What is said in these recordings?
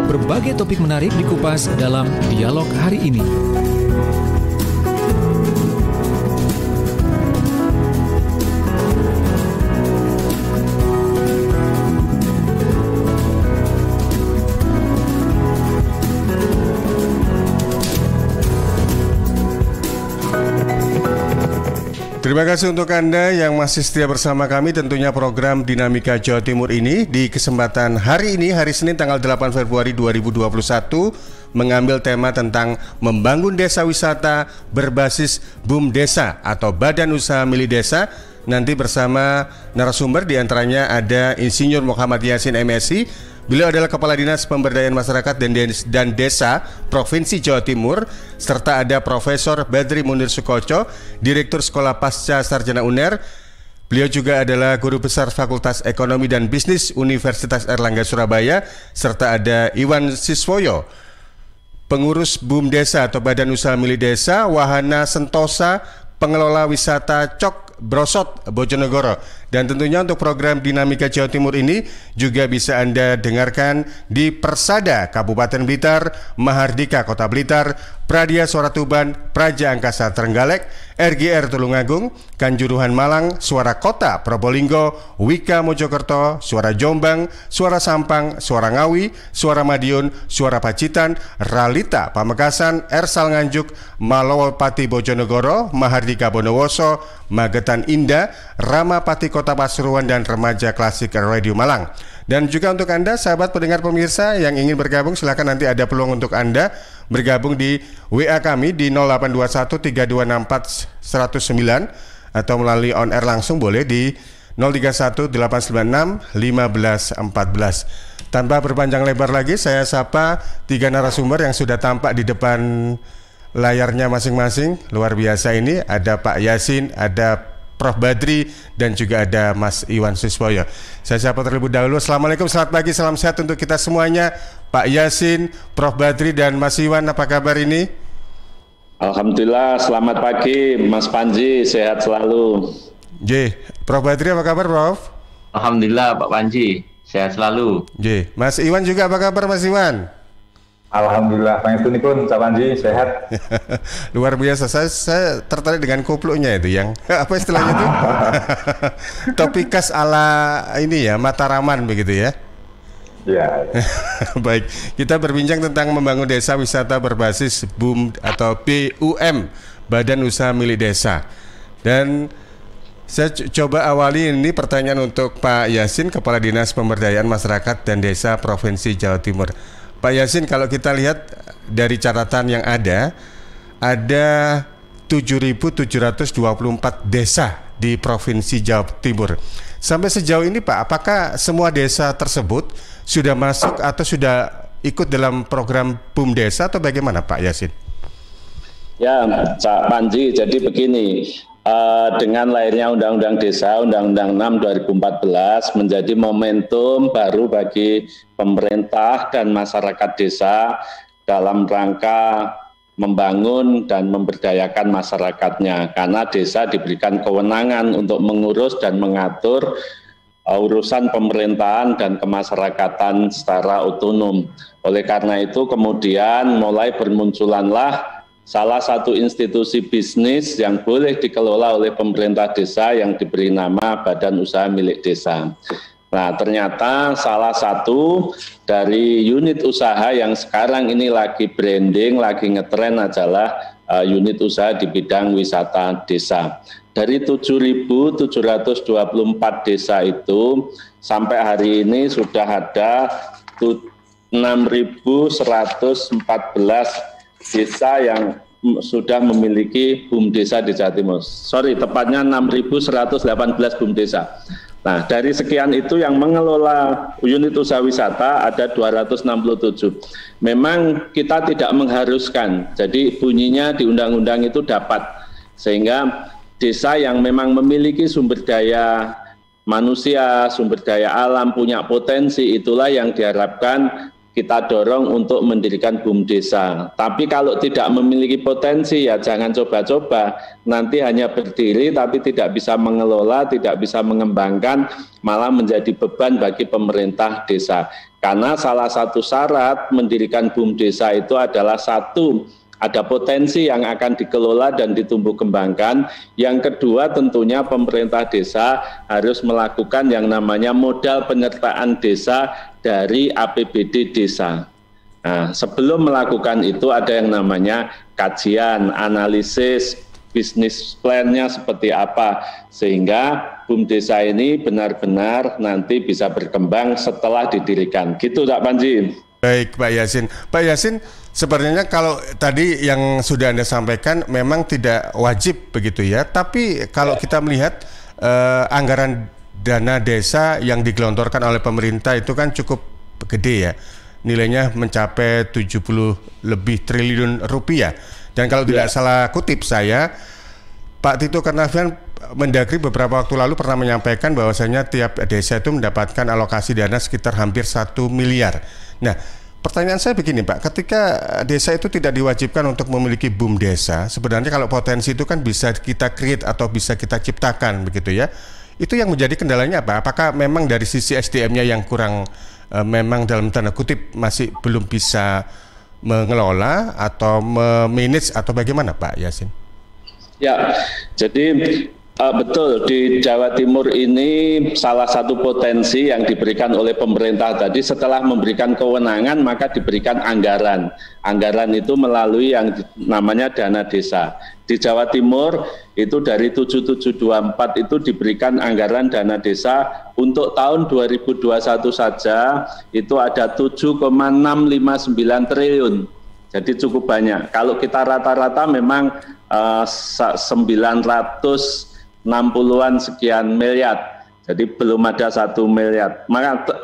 Berbagai topik menarik dikupas dalam Dialog Hari ini. Terima kasih untuk Anda yang masih setia bersama kami. Tentunya program Dinamika Jawa Timur ini di kesempatan hari ini, hari Senin tanggal 8 Februari 2021, mengambil tema tentang membangun desa wisata berbasis BUMDesa atau Badan Usaha Milik Desa. Nanti bersama narasumber, diantaranya ada Insinyur Muhammad Yasin MSI. Beliau adalah Kepala Dinas Pemberdayaan Masyarakat dan Desa Provinsi Jawa Timur, serta ada Profesor Badri Munir Sukoco, Direktur Sekolah Pasca Sarjana UNER. Beliau juga adalah Guru Besar Fakultas Ekonomi dan Bisnis Universitas Airlangga Surabaya, serta ada Iwan Siswoyo, Pengurus BUMDesa atau Badan Usaha Milik Desa, Wahana Sentosa, Pengelola Wisata Cok Brosot Bojonegoro. Dan tentunya untuk program Dinamika Jawa Timur ini juga bisa Anda dengarkan di Persada Kabupaten Blitar, Mahardika Kota Blitar, Pradia Suara Tuban, Praja Angkasa Trenggalek, RGR Tulungagung, Kanjuruhan Malang, Suara Kota Probolinggo, Wika Mojokerto, Suara Jombang, Suara Sampang, Suara Ngawi, Suara Madiun, Suara Pacitan, Ralita Pamekasan, Ersal Nganjuk, Malowolpati Bojonegoro, Mahardika Bondowoso, Magetan Indah, Ramapati Kota Pasuruan, dan Remaja Klasik Radio Malang. Dan juga untuk Anda sahabat pendengar pemirsa yang ingin bergabung, silakan, nanti ada peluang untuk Anda bergabung di WA kami di 0821 3264 109 atau melalui on air langsung boleh di 031 896 1514. Tanpa berpanjang lebar lagi, saya sapa tiga narasumber yang sudah tampak di depan layarnya masing-masing. Luar biasa ini, ada Pak Yasin, ada Prof. Badri, dan juga ada Mas Iwan Siswoyo. Saya sapa terlebih dahulu. Assalamualaikum, selamat pagi, salam sehat untuk kita semuanya. Pak Yasin, Prof. Badri, dan Mas Iwan, apa kabar ini? Alhamdulillah, selamat pagi Mas Panji, sehat selalu. Prof. Badri, apa kabar Prof? Alhamdulillah Pak Panji, sehat selalu. Mas Iwan juga apa kabar Mas Iwan? Alhamdulillah, pangetunipun Pak Panji, sehat. Luar biasa, saya tertarik dengan kupluknya itu, yang apa istilahnya itu? Topikas ala ini ya, Mataraman begitu ya? Ya. Baik, kita berbincang tentang membangun desa wisata berbasis BUM atau BUM, Badan Usaha Milik Desa. Dan saya coba awali ini pertanyaan untuk Pak Yasin, Kepala Dinas Pemberdayaan Masyarakat dan Desa Provinsi Jawa Timur. Pak Yasin, kalau kita lihat dari catatan yang ada 7.724 desa di Provinsi Jawa Timur. Sampai sejauh ini Pak, apakah semua desa tersebut sudah masuk atau sudah ikut dalam program BUMDesa atau bagaimana Pak Yasin? Ya, Pak Panji, jadi begini, dengan lahirnya Undang-Undang Desa, Undang-Undang 6 2014 menjadi momentum baru bagi pemerintah dan masyarakat desa dalam rangka membangun dan memberdayakan masyarakatnya, karena desa diberikan kewenangan untuk mengurus dan mengatur urusan pemerintahan dan kemasyarakatan secara otonom. Oleh karena itu kemudian mulai bermunculanlah salah satu institusi bisnis yang boleh dikelola oleh pemerintah desa yang diberi nama Badan Usaha Milik Desa. Nah, ternyata salah satu dari unit usaha yang sekarang ini lagi branding, lagi ngetren adalah unit usaha di bidang wisata desa. Dari 7.724 desa itu, sampai hari ini sudah ada 6.114 desa yang sudah memiliki BUMDesa di Jawa Timur. Tepatnya 6.118 BUMDesa. Nah, dari sekian itu yang mengelola unit usaha wisata ada 267. Memang kita tidak mengharuskan, jadi bunyinya di undang-undang itu dapat. Sehingga desa yang memang memiliki sumber daya manusia, sumber daya alam, punya potensi, itulah yang diharapkan kita dorong untuk mendirikan BUMDesa. Tapi kalau tidak memiliki potensi, ya jangan coba-coba. Nanti hanya berdiri tapi tidak bisa mengelola, tidak bisa mengembangkan, malah menjadi beban bagi pemerintah desa. Karena salah satu syarat mendirikan BUM desa itu adalah satu, ada potensi yang akan dikelola dan ditumbuh kembangkan. Yang kedua tentunya pemerintah desa harus melakukan yang namanya modal penyertaan desa dari APBD desa. Nah, sebelum melakukan itu ada yang namanya kajian, analisis, bisnis plan-nya seperti apa, sehingga BUM desa ini benar-benar nanti bisa berkembang setelah didirikan. Gitu Pak Panji. Baik Pak Yasin. Pak Yasin, sebenarnya kalau tadi yang sudah Anda sampaikan memang tidak wajib begitu ya, tapi kalau kita melihat anggaran dana desa yang digelontorkan oleh pemerintah itu kan cukup gede ya, nilainya mencapai 70 lebih triliun rupiah. Dan kalau tidak salah kutip saya, Pak Tito Karnavian Mendagri beberapa waktu lalu pernah menyampaikan bahwasanya tiap desa itu mendapatkan alokasi dana sekitar hampir 1 miliar. Nah, pertanyaan saya begini Pak, ketika desa itu tidak diwajibkan untuk memiliki BUM desa, sebenarnya kalau potensi itu kan bisa kita create atau bisa kita ciptakan begitu ya. Itu yang menjadi kendalanya apa? Apakah memang dari sisi SDM-nya yang kurang, memang dalam tanda kutip masih belum bisa mengelola atau memanage atau bagaimana Pak Yasin? Ya, jadi betul, di Jawa Timur ini salah satu potensi yang diberikan oleh pemerintah tadi, setelah memberikan kewenangan maka diberikan anggaran. Anggaran itu melalui yang namanya dana desa. Di Jawa Timur itu dari 7724 itu diberikan anggaran dana desa untuk tahun 2021 saja itu ada 7,659 triliun. Jadi cukup banyak. Kalau kita rata-rata memang 960-an sekian miliar. Jadi belum ada 1 miliar.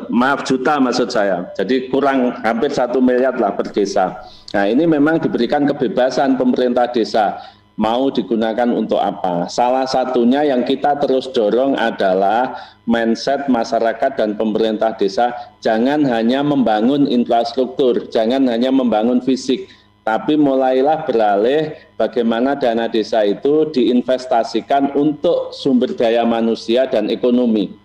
Maaf juta maksud saya. Jadi kurang hampir 1 miliar lah per desa. Nah, ini memang diberikan kebebasan pemerintah desa mau digunakan untuk apa. Salah satunya yang kita terus dorong adalah mindset masyarakat dan pemerintah desa, jangan hanya membangun infrastruktur, jangan hanya membangun fisik, tapi mulailah beralih bagaimana dana desa itu diinvestasikan untuk sumber daya manusia dan ekonomi.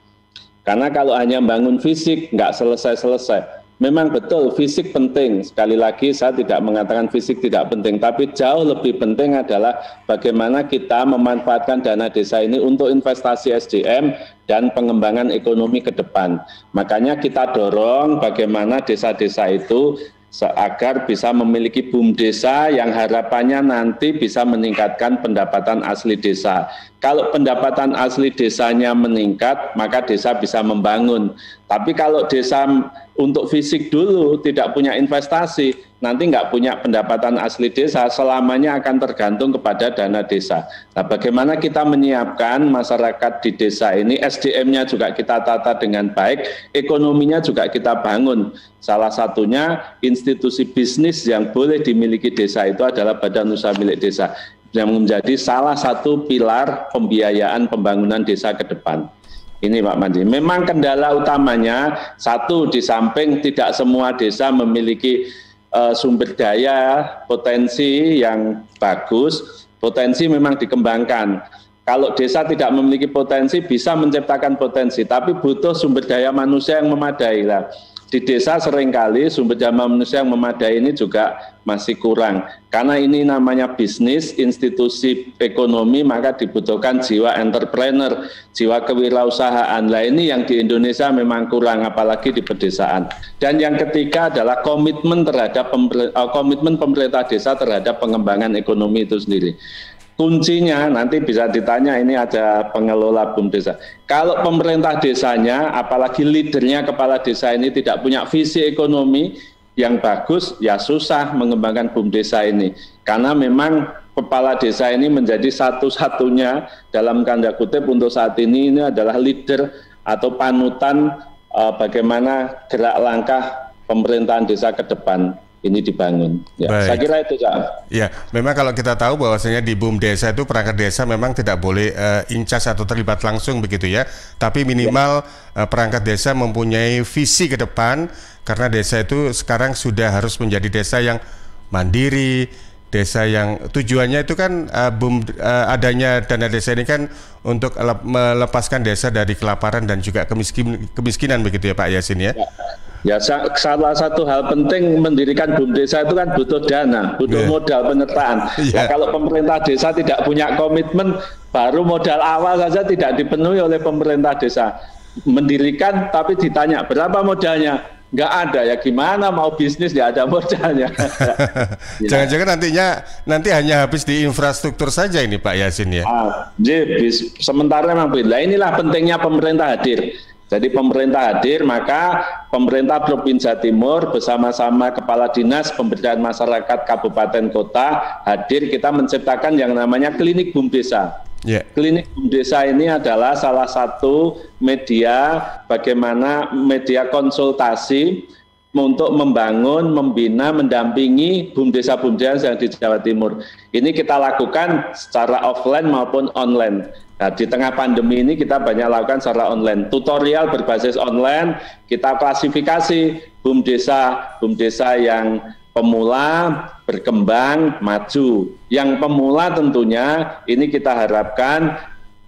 Karena kalau hanya membangun fisik nggak selesai-selesai. Memang betul fisik penting, sekali lagi saya tidak mengatakan fisik tidak penting, tapi jauh lebih penting adalah bagaimana kita memanfaatkan dana desa ini untuk investasi SDM dan pengembangan ekonomi ke depan. Makanya kita dorong bagaimana desa-desa itu agar bisa memiliki BUM desa yang harapannya nanti bisa meningkatkan pendapatan asli desa. Kalau pendapatan asli desanya meningkat, maka desa bisa membangun. Tapi kalau desa untuk fisik dulu tidak punya investasi, nanti nggak punya pendapatan asli desa, selamanya akan tergantung kepada dana desa. Nah, bagaimana kita menyiapkan masyarakat di desa ini, SDM-nya juga kita tata dengan baik, ekonominya juga kita bangun. Salah satunya institusi bisnis yang boleh dimiliki desa itu adalah Badan Usaha Milik Desa, yang menjadi salah satu pilar pembiayaan pembangunan desa ke depan. Ini Pak Mandi, memang kendala utamanya satu, di samping tidak semua desa memiliki sumber daya potensi yang bagus, potensi memang dikembangkan. Kalau desa tidak memiliki potensi bisa menciptakan potensi, tapi butuh sumber daya manusia yang memadai lah. Di desa seringkali sumber daya manusia yang memadai ini juga masih kurang. Karena ini namanya bisnis, institusi ekonomi, maka dibutuhkan jiwa entrepreneur, jiwa kewirausahaan. Nah, ini yang di Indonesia memang kurang, apalagi di pedesaan. Dan yang ketiga adalah komitmen terhadap komitmen pemerintah desa terhadap pengembangan ekonomi itu sendiri. Kuncinya nanti bisa ditanya, ini ada pengelola BUM desa. Kalau pemerintah desanya, apalagi leadernya kepala desa ini tidak punya visi ekonomi yang bagus, ya susah mengembangkan BUM desa ini. Karena memang kepala desa ini menjadi satu-satunya dalam tanda kutip untuk saat ini adalah leader atau panutan bagaimana gerak langkah pemerintahan desa ke depan ini dibangun. Ya, saya kira itu, Kak. Ya, memang kalau kita tahu bahwasanya di BUM desa itu perangkat desa memang tidak boleh incas atau terlibat langsung begitu ya. Tapi minimal perangkat desa mempunyai visi ke depan, karena desa itu sekarang sudah harus menjadi desa yang mandiri, desa yang tujuannya itu kan adanya dana desa ini kan untuk melepaskan desa dari kelaparan dan juga kemiskinan begitu ya Pak Yasin ya. Ya, salah satu hal penting mendirikan BUM desa itu kan butuh dana, butuh modal penyertaan. Nah, kalau pemerintah desa tidak punya komitmen, baru modal awal saja tidak dipenuhi oleh pemerintah desa. Mendirikan tapi ditanya berapa modalnya, nggak ada, ya gimana mau bisnis nggak ada modalnya. Jangan-jangan nanti hanya habis di infrastruktur saja ini Pak Yasin ya. Sementara memang bila inilah pentingnya pemerintah hadir. Jadi pemerintah hadir, maka pemerintah Provinsi Jawa Timur bersama-sama Kepala Dinas Pemberdayaan Masyarakat Kabupaten Kota hadir, kita menciptakan yang namanya Klinik BUM Desa. Klinik BUM Desa ini adalah salah satu media, bagaimana media konsultasi untuk membangun, membina, mendampingi BUM desa yang di Jawa Timur. Ini kita lakukan secara offline maupun online. Nah, di tengah pandemi ini kita banyak lakukan secara online. Tutorial berbasis online, kita klasifikasi BUM desa yang pemula, berkembang, maju. Yang pemula tentunya ini kita harapkan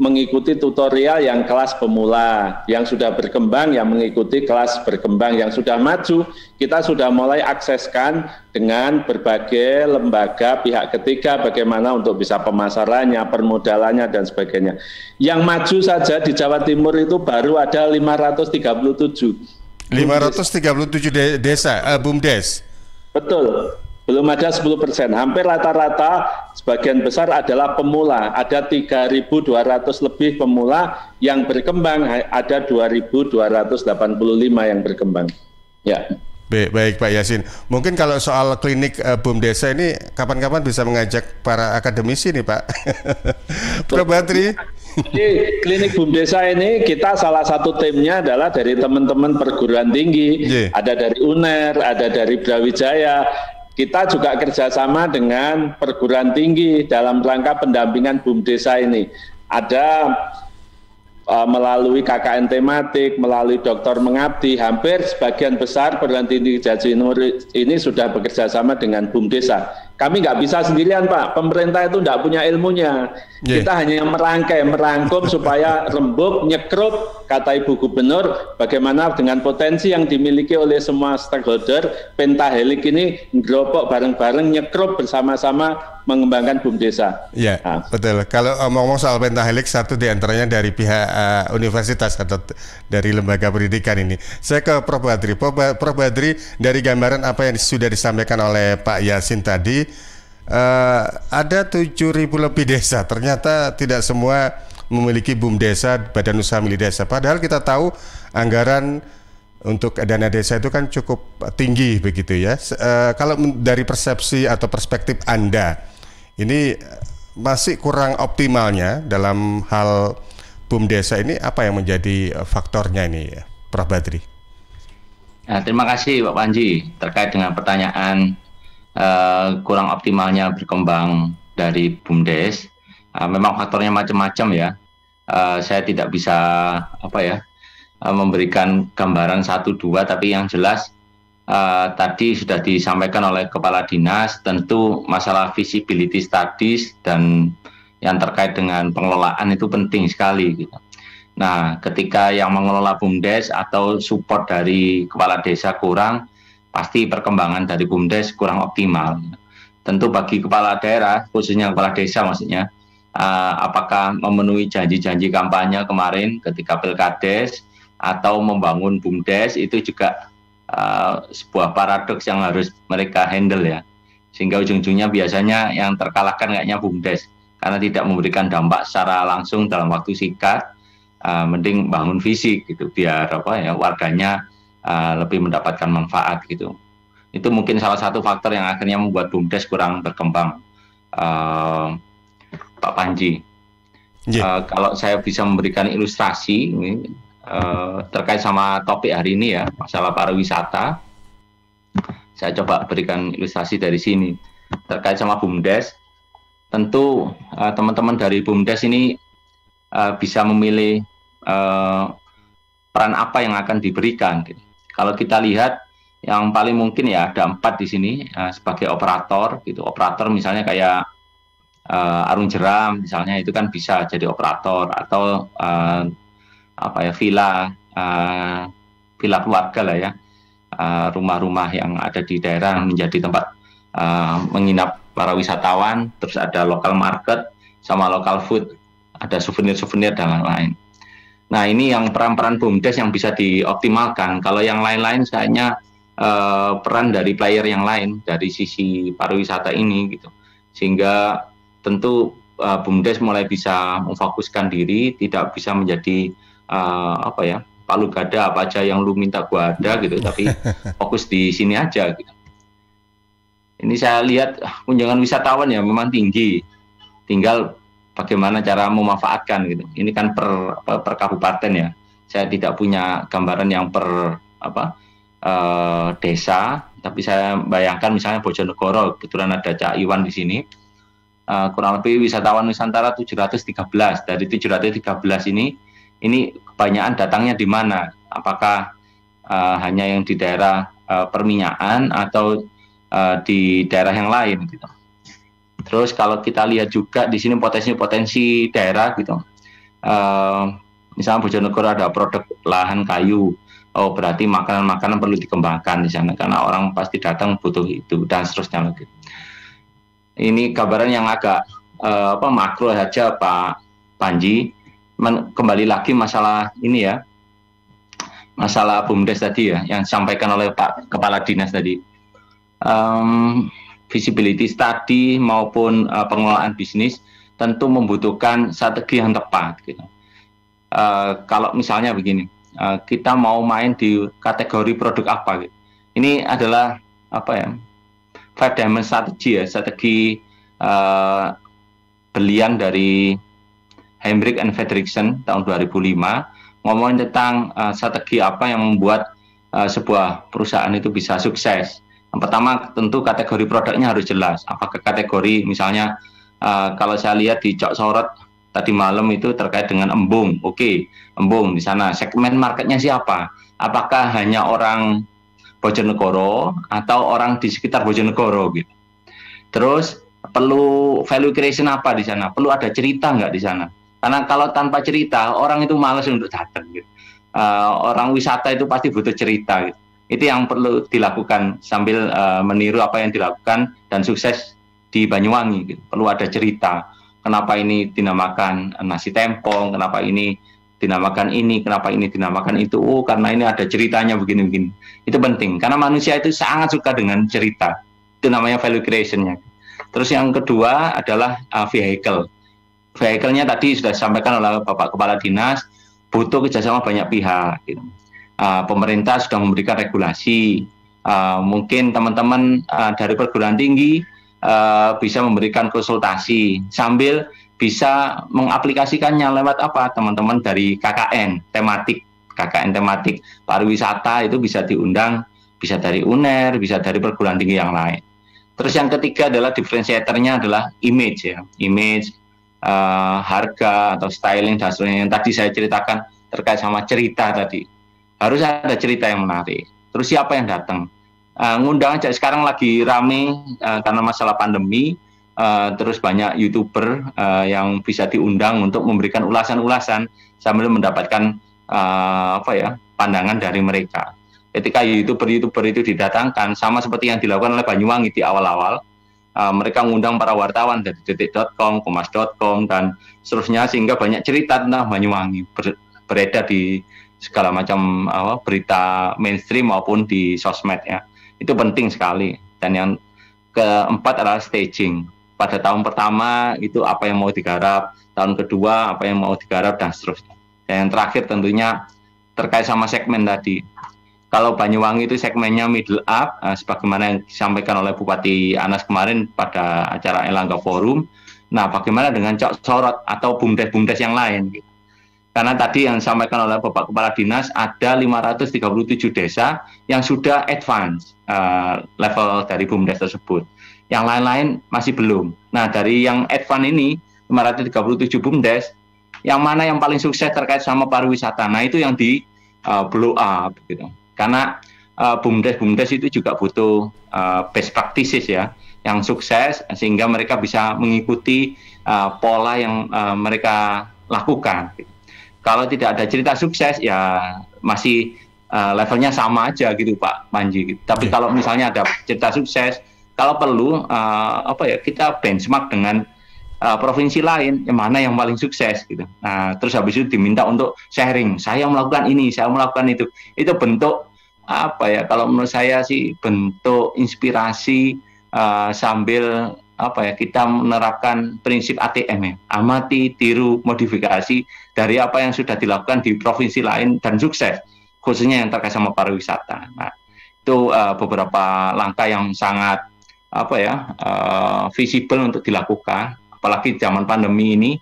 mengikuti tutorial yang kelas pemula, yang sudah berkembang yang mengikuti kelas berkembang, yang sudah maju kita sudah mulai akseskan dengan berbagai lembaga pihak ketiga bagaimana untuk bisa pemasarannya, permodalannya dan sebagainya. Yang maju saja di Jawa Timur itu baru ada 537 desa BUMDes. Betul. Belum ada 10%, hampir rata-rata sebagian besar adalah pemula. Ada 3.200 lebih pemula, yang berkembang ada 2.285 yang berkembang. Ya. Baik Pak Yasin. Mungkin kalau soal klinik BUM desa ini kapan-kapan bisa mengajak para akademisi nih Pak. Prof. Badri. Jadi klinik BUM desa ini kita salah satu timnya adalah dari teman-teman perguruan tinggi, ada dari UNER, ada dari Brawijaya. Kita juga kerjasama dengan perguruan tinggi dalam rangka pendampingan BUM desa ini. Ada melalui KKN tematik, melalui dokter mengabdi, hampir sebagian besar perguruan tinggi Jawa Timur ini sudah bekerja sama dengan BUM desa. Kami nggak bisa sendirian Pak, pemerintah itu nggak punya ilmunya. Kita hanya merangkum supaya rembuk, nyekrup, kata Ibu Gubernur, bagaimana dengan potensi yang dimiliki oleh semua stakeholder, pentahelik ini ngeropok bareng-bareng, nyekrup bersama-sama mengembangkan BUM desa. Iya, betul. Kalau ngomong soal pentahelik, satu diantaranya dari pihak universitas atau dari lembaga pendidikan ini. Saya ke Prof. Badri. Prof. Badri, dari gambaran apa yang sudah disampaikan oleh Pak Yasin tadi, ada 7.000 lebih desa. Ternyata tidak semua memiliki BUM desa, badan usaha milik desa. Padahal kita tahu anggaran untuk dana desa itu kan cukup tinggi begitu ya. Kalau dari persepsi atau perspektif Anda, ini masih kurang optimalnya dalam hal BUM desa ini, apa yang menjadi faktornya ini, Prof. Badri? Nah, terima kasih Pak Panji terkait dengan pertanyaan kurang optimalnya berkembang dari BUMDes. Memang faktornya macam-macam ya. Saya tidak bisa memberikan gambaran 1-2, tapi yang jelas tadi sudah disampaikan oleh Kepala Dinas, tentu masalah visibility studies dan yang terkait dengan pengelolaan itu penting sekali gitu. Nah, ketika yang mengelola BUMDes atau support dari kepala desa kurang, pasti perkembangan dari BUMDes kurang optimal. Tentu bagi kepala daerah, khususnya kepala desa maksudnya, apakah memenuhi janji-janji kampanye kemarin ketika Pilkades atau membangun BUMDes, itu juga sebuah paradoks yang harus mereka handle ya. Sehingga ujung-ujungnya biasanya yang terkalahkan kayaknya BUMDes, karena tidak memberikan dampak secara langsung dalam waktu singkat. Mending bangun fisik gitu, biar warganya lebih mendapatkan manfaat gitu. Itu mungkin salah satu faktor yang akhirnya membuat BUMDes kurang berkembang, Pak Panji. Kalau saya bisa memberikan ilustrasi terkait sama topik hari ini ya, masalah pariwisata, saya coba berikan ilustrasi dari sini terkait sama BUMDes. Tentu teman-teman dari BUMDes ini bisa memilih peran apa yang akan diberikan. Kalau kita lihat yang paling mungkin ya ada 4 di sini sebagai operator gitu. Operator misalnya kayak Arung Jeram misalnya, itu kan bisa jadi operator, atau villa keluarga lah ya. rumah-rumah yang ada di daerah menjadi tempat menginap para wisatawan, terus ada local market sama local food, ada souvenir-souvenir dan lain-lain. Nah, ini yang peran-peran BUMDes yang bisa dioptimalkan. Kalau yang lain-lain kayaknya peran dari player yang lain dari sisi pariwisata ini gitu. Sehingga tentu BUMDes mulai bisa memfokuskan diri, tidak bisa menjadi palu gada apa aja yang lu minta gua ada gitu, tapi fokus di sini aja gitu. Ini saya lihat kunjungan wisatawan ya memang tinggi, tinggal bagaimana cara memanfaatkan gitu. Ini kan per kabupaten ya, saya tidak punya gambaran yang per desa, tapi saya bayangkan misalnya Bojonegoro, kebetulan ada Cak Iwan di sini, kurang lebih wisatawan Nusantara 713. Dari 713 ini kebanyakan datangnya di mana? Apakah hanya yang di daerah perminyakan atau di daerah yang lain gitu. Terus kalau kita lihat juga di sini potensi daerah gitu. Misalnya Bojonegoro ada produk lahan kayu. Oh, berarti makanan-makanan perlu dikembangkan di sana karena orang pasti datang butuh itu dan seterusnya lagi. Ini gambaran yang agak makro saja Pak Panji. Kembali lagi masalah ini ya, masalah BUMDes tadi ya, yang disampaikan oleh Pak Kepala Dinas tadi. Visibility study maupun pengelolaan bisnis tentu membutuhkan strategi yang tepat. Gitu. Kalau misalnya begini, kita mau main di kategori produk apa? Gitu. Ini adalah 5-dimension strategy ya, strategi belian dari Heinrich and Fredrickson tahun 2005 ngomongin tentang strategi apa yang membuat sebuah perusahaan itu bisa sukses. Yang pertama tentu kategori produknya harus jelas. Apakah kategori misalnya kalau saya lihat di Cok Sorot tadi malam itu terkait dengan embung. Oke, embung di sana. Segmen marketnya siapa? Apakah hanya orang Bojonegoro atau orang di sekitar Bojonegoro gitu. Terus perlu value creation apa di sana? Perlu ada cerita nggak di sana? Karena kalau tanpa cerita orang itu malas untuk datang. Gitu. Orang wisata itu pasti butuh cerita. Gitu. Itu yang perlu dilakukan sambil meniru apa yang dilakukan dan sukses di Banyuwangi. Gitu. Perlu ada cerita. Kenapa ini dinamakan nasi tempong? Kenapa ini dinamakan ini? Kenapa ini dinamakan itu? Oh, karena ini ada ceritanya begini-begini. Itu penting. Karena manusia itu sangat suka dengan cerita. Itu namanya value creation-nya. Terus yang kedua adalah vehicle. Vehicle-nya tadi sudah disampaikan oleh Bapak Kepala Dinas, butuh kerjasama banyak pihak. Gitu. Pemerintah sudah memberikan regulasi. Mungkin teman-teman dari perguruan tinggi bisa memberikan konsultasi sambil bisa mengaplikasikannya lewat apa? Teman-teman dari KKN tematik pariwisata itu bisa diundang, bisa dari UNER, bisa dari perguruan tinggi yang lain. Terus yang ketiga adalah differentiator-nya adalah image ya, harga atau styling dan sebagainya yang tadi saya ceritakan terkait sama cerita tadi. Harus ada cerita yang menarik. Terus siapa yang datang? Ngundang aja sekarang lagi rame karena masalah pandemi. Terus banyak YouTuber yang bisa diundang untuk memberikan ulasan-ulasan sambil mendapatkan pandangan dari mereka. Ketika YouTuber itu didatangkan, sama seperti yang dilakukan oleh Banyuwangi di awal-awal, mereka mengundang para wartawan dari detik.com, kompas.com dan seterusnya sehingga banyak cerita tentang Banyuwangi beredar di segala macam berita mainstream maupun di sosmed ya. Itu penting sekali. Dan yang keempat adalah staging. Pada tahun pertama itu apa yang mau digarap, tahun kedua apa yang mau digarap dan seterusnya. Dan yang terakhir tentunya terkait sama segmen tadi. Kalau Banyuwangi itu segmennya middle up, sebagaimana yang disampaikan oleh Bupati Anas kemarin pada acara Elangga Forum. Nah, bagaimana dengan Cok Sorot atau bumdes-bumdes yang lain? Gitu. Karena tadi yang disampaikan oleh Bapak Kepala Dinas, ada 537 desa yang sudah advance level dari bumdes tersebut. Yang lain-lain masih belum. Nah, dari yang advance ini, 537 bumdes, yang mana yang paling sukses terkait sama pariwisata? Nah, itu yang di blow up. Gitu. Karena bumdes-bumdes itu juga butuh best practices ya, yang sukses sehingga mereka bisa mengikuti pola yang mereka lakukan. Gitu. Kalau tidak ada cerita sukses ya masih levelnya sama aja gitu Pak Panji. Gitu. Tapi kalau misalnya ada cerita sukses, kalau perlu kita benchmark dengan provinsi lain, yang mana yang paling sukses gitu. Nah, terus habis itu diminta untuk sharing. Saya melakukan ini, saya melakukan itu. Itu bentuk kalau menurut saya sih bentuk inspirasi sambil kita menerapkan prinsip ATM ya, amati, tiru, modifikasi dari apa yang sudah dilakukan di provinsi lain dan sukses, khususnya yang terkait sama pariwisata. Nah, itu beberapa langkah yang sangat visible untuk dilakukan, apalagi zaman pandemi ini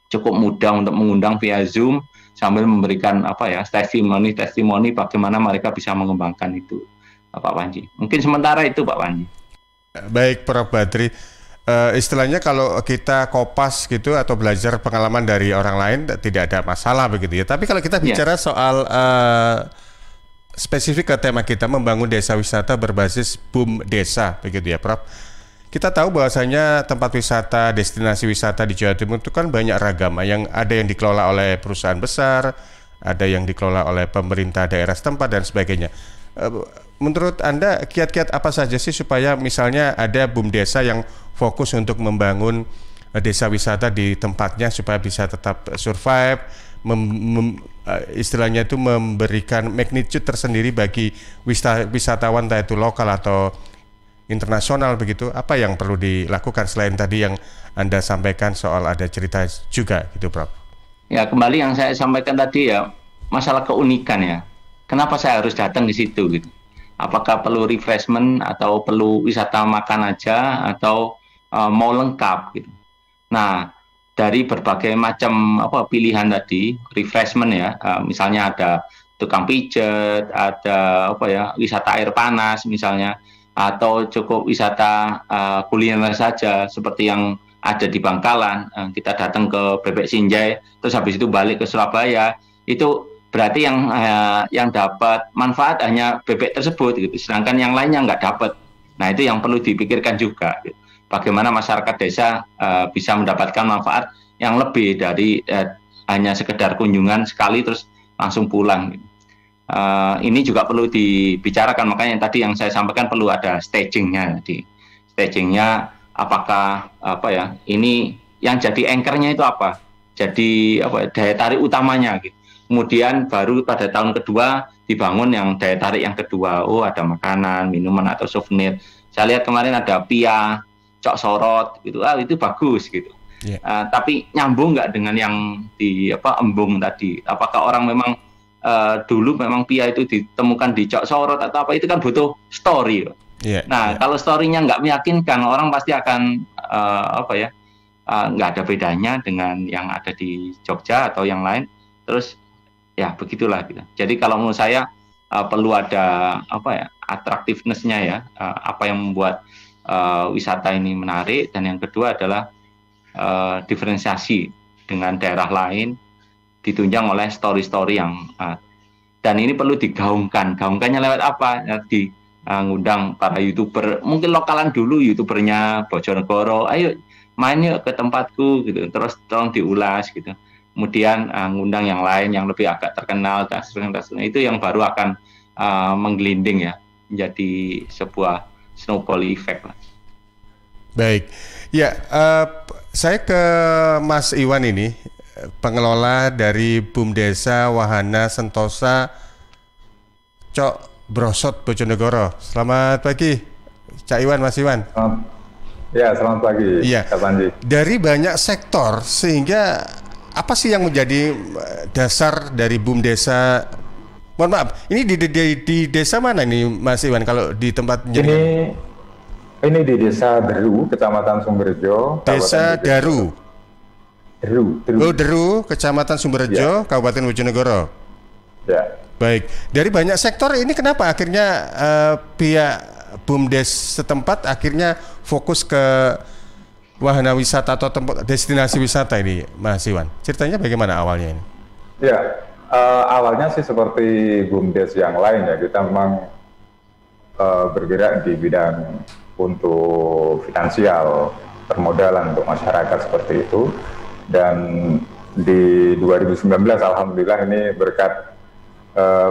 cukup mudah untuk mengundang via Zoom sambil memberikan testimoni bagaimana mereka bisa mengembangkan itu, Pak Panji. Mungkin sementara itu Pak Panji. Baik, Prof. Badri, istilahnya kalau kita kopas gitu atau belajar pengalaman dari orang lain tidak ada masalah begitu ya. Tapi kalau kita bicara soal spesifik ke tema kita, membangun desa wisata berbasis boom desa begitu ya, Prof. Kita tahu bahwasanya tempat wisata, destinasi wisata di Jawa Timur itu kan banyak ragam, yang ada yang dikelola oleh perusahaan besar, ada yang dikelola oleh pemerintah daerah setempat dan sebagainya. Menurut Anda kiat-kiat apa saja sih supaya misalnya ada boom desa yang fokus untuk membangun desa wisata di tempatnya supaya bisa tetap survive, istilahnya itu memberikan magnitude tersendiri bagi wisatawan entah itu lokal atau internasional begitu. Apa yang perlu dilakukan selain tadi yang Anda sampaikan soal ada cerita juga gitu, Prof? Ya, kembali yang saya sampaikan tadi ya, masalah keunikan ya. Kenapa saya harus datang di situ gitu? Apakah perlu refreshment atau perlu wisata makan aja atau mau lengkap gitu? Nah, dari berbagai macam pilihan tadi, refreshment ya, misalnya ada tukang pijet, ada wisata air panas misalnya, atau cukup wisata kuliner saja seperti yang ada di Bangkalan. Kita datang ke Bebek Sinjai, terus habis itu balik ke Surabaya, itu berarti yang dapat manfaat hanya bebek tersebut gitu, sedangkan yang lainnya nggak dapat. Nah, itu yang perlu dipikirkan juga gitu. Bagaimana masyarakat desa bisa mendapatkan manfaat yang lebih dari hanya sekedar kunjungan sekali terus langsung pulang gitu. Ini juga perlu dibicarakan, makanya tadi yang saya sampaikan perlu ada stagingnya. Stagingnya apakah ini yang jadi anchornya itu apa? Jadi daya tarik utamanya gitu. Kemudian baru pada tahun kedua dibangun yang daya tarik yang kedua. Oh, ada makanan, minuman atau souvenir. Saya lihat kemarin ada pia, cok sorot gitu. Itu bagus gitu. Yeah. Tapi nyambung nggak dengan yang di embung tadi? Apakah orang memang dulu memang pia itu ditemukan di cok sorot atau apa? Itu kan butuh story. Yeah, nah, kalau story-nya nggak meyakinkan, orang pasti akan nggak ada bedanya dengan yang ada di Jogja atau yang lain. Terus ya begitulah gitu. Jadi kalau menurut saya perlu ada attractiveness-nya ya, apa yang membuat wisata ini menarik, dan yang kedua adalah diferensiasi dengan daerah lain, ditunjang oleh story-story yang dan ini perlu digaungkan. Gaungkannya lewat apa? Ngundang para YouTuber, mungkin lokalan dulu YouTubernya Bojonegoro, ayo main yuk ke tempatku gitu, terus tolong diulas gitu. Kemudian ngundang yang lain yang lebih agak terkenal, dan itu yang baru akan menggelinding ya, menjadi sebuah snowball effect lah. Baik, ya saya ke Mas Iwan ini, pengelola dari Boom Desa Wahana Sentosa Cok Brosot Bojonegoro. Selamat pagi, Cak Iwan, Mas Iwan. Ya, selamat pagi. Iya. Pak Panji. Dari banyak sektor, sehingga apa sih yang menjadi dasar dari boom desa? Mohon maaf, ini di desa mana ini, Mas Iwan? Kalau di tempat ini di Desa Deru, Kecamatan Sumberjo. Desa Daru. Deru. Oh, Deru, Kecamatan Sumberjo, ya. Kabupaten Bojonegoro. Ya. Baik. Dari banyak sektor ini kenapa akhirnya pihak BUMDes setempat akhirnya fokus ke wahana wisata atau tempat destinasi wisata ini, Mas Iwan? Ceritanya bagaimana awalnya ini? Ya, awalnya sih seperti BUMDes yang lain ya, kita memang bergerak di bidang untuk finansial, permodalan untuk masyarakat seperti itu. Dan di 2019 alhamdulillah ini berkat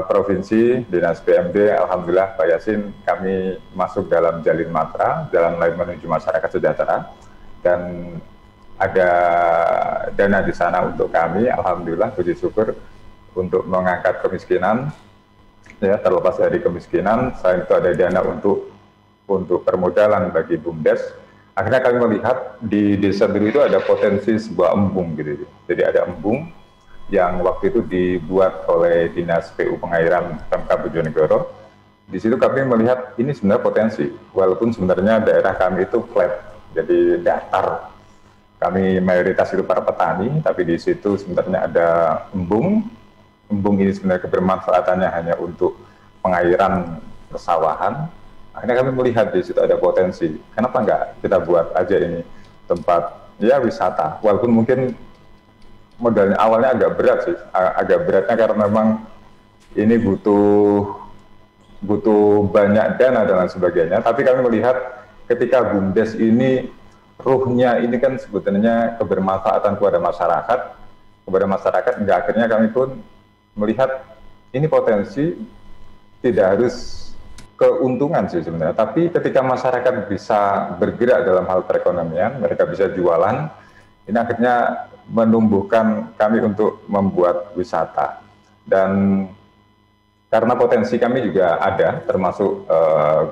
provinsi, Dinas PMD, alhamdulillah Pak Yasin, kami masuk dalam Jalin Matra, jalan lain menuju masyarakat sejahtera, dan ada dana di sana untuk kami, alhamdulillah, puji syukur, untuk mengangkat kemiskinan, ya, terlepas dari kemiskinan. Selain itu ada dana untuk permodalan bagi BUMDes. Akhirnya kami melihat di Desa Biru itu ada potensi sebuah embung gitu. Jadi ada embung yang waktu itu dibuat oleh Dinas PU Pengairan Pemkab Bojonegoro. Di situ kami melihat ini sebenarnya potensi, walaupun sebenarnya daerah kami itu flat, jadi datar. Kami mayoritas itu para petani, tapi di situ sebenarnya ada embung. Embung ini sebenarnya kebermanfaatannya hanya untuk pengairan persawahan. Akhirnya kami melihat di situ ada potensi. Kenapa enggak kita buat aja ini tempat ya wisata, walaupun mungkin modalnya awalnya agak berat sih, agak beratnya karena memang ini butuh banyak dana dan lain sebagainya. Tapi kami melihat ketika BUMDes ini ruhnya ini kan sebetulnya kebermanfaatan kepada masyarakat, hingga akhirnya kami pun melihat ini potensi, tidak harus keuntungan sih sebenarnya, tapi ketika masyarakat bisa bergerak dalam hal perekonomian, mereka bisa jualan, ini akhirnya menumbuhkan kami untuk membuat wisata. Dan karena potensi kami juga ada, termasuk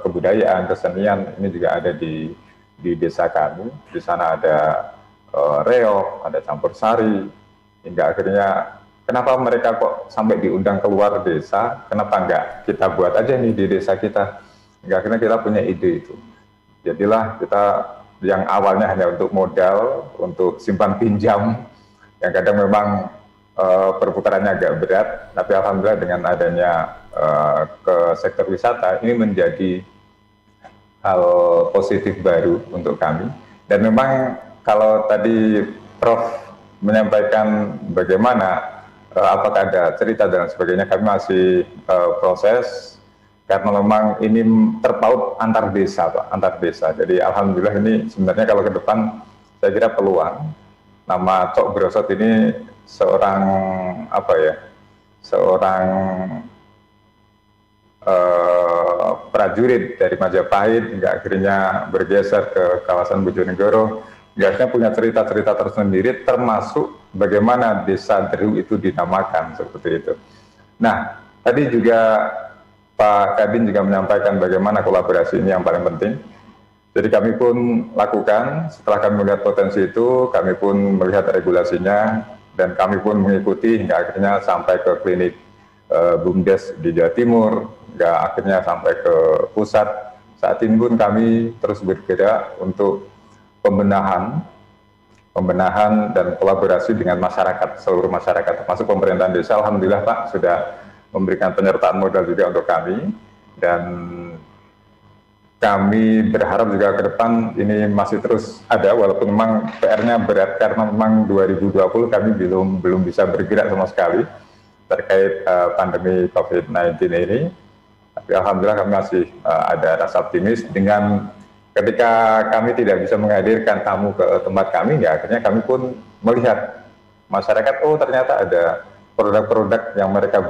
kebudayaan, kesenian, ini juga ada di desa kami. Di sana ada reog, ada campur sari, hingga akhirnya kenapa mereka kok sampai diundang keluar desa, kenapa enggak kita buat aja nih di desa kita. Hingga akhirnya kita punya ide itu. Jadilah kita yang awalnya hanya untuk modal, untuk simpan pinjam, yang kadang memang perputarannya agak berat, tapi alhamdulillah dengan adanya ke sektor wisata, ini menjadi hal positif baru untuk kami. Dan memang kalau tadi Prof menyampaikan bagaimana apakah ada cerita dan sebagainya, kami masih proses karena memang ini terpaut antar desa, Pak, antar desa. Jadi alhamdulillah ini sebenarnya kalau ke depan saya kira peluang. Nama Cok Brosot ini seorang prajurit dari Majapahit hingga akhirnya bergeser ke kawasan Bojonegoro. Biasanya punya cerita-cerita tersendiri, termasuk bagaimana Desa Deru itu dinamakan, seperti itu. Nah, tadi juga Pak Kadin juga menyampaikan bagaimana kolaborasi ini yang paling penting. Jadi kami pun lakukan, setelah kami melihat potensi itu, kami pun melihat regulasinya, dan kami pun mengikuti hingga akhirnya sampai ke klinik BUMDes di Jawa Timur, hingga akhirnya sampai ke pusat. Saat ini pun kami terus bergerak untuk pembenahan dan kolaborasi dengan masyarakat, seluruh masyarakat, termasuk pemerintahan desa. Alhamdulillah Pak sudah memberikan penyertaan modal juga untuk kami, dan kami berharap juga ke depan ini masih terus ada, walaupun memang PR-nya berat karena memang 2020 kami belum bisa bergerak sama sekali terkait pandemi COVID-19 ini. Tapi alhamdulillah kami masih ada rasa optimis dengan ketika kami tidak bisa menghadirkan tamu ke tempat kami, ya akhirnya kami pun melihat masyarakat, oh ternyata ada produk-produk yang mereka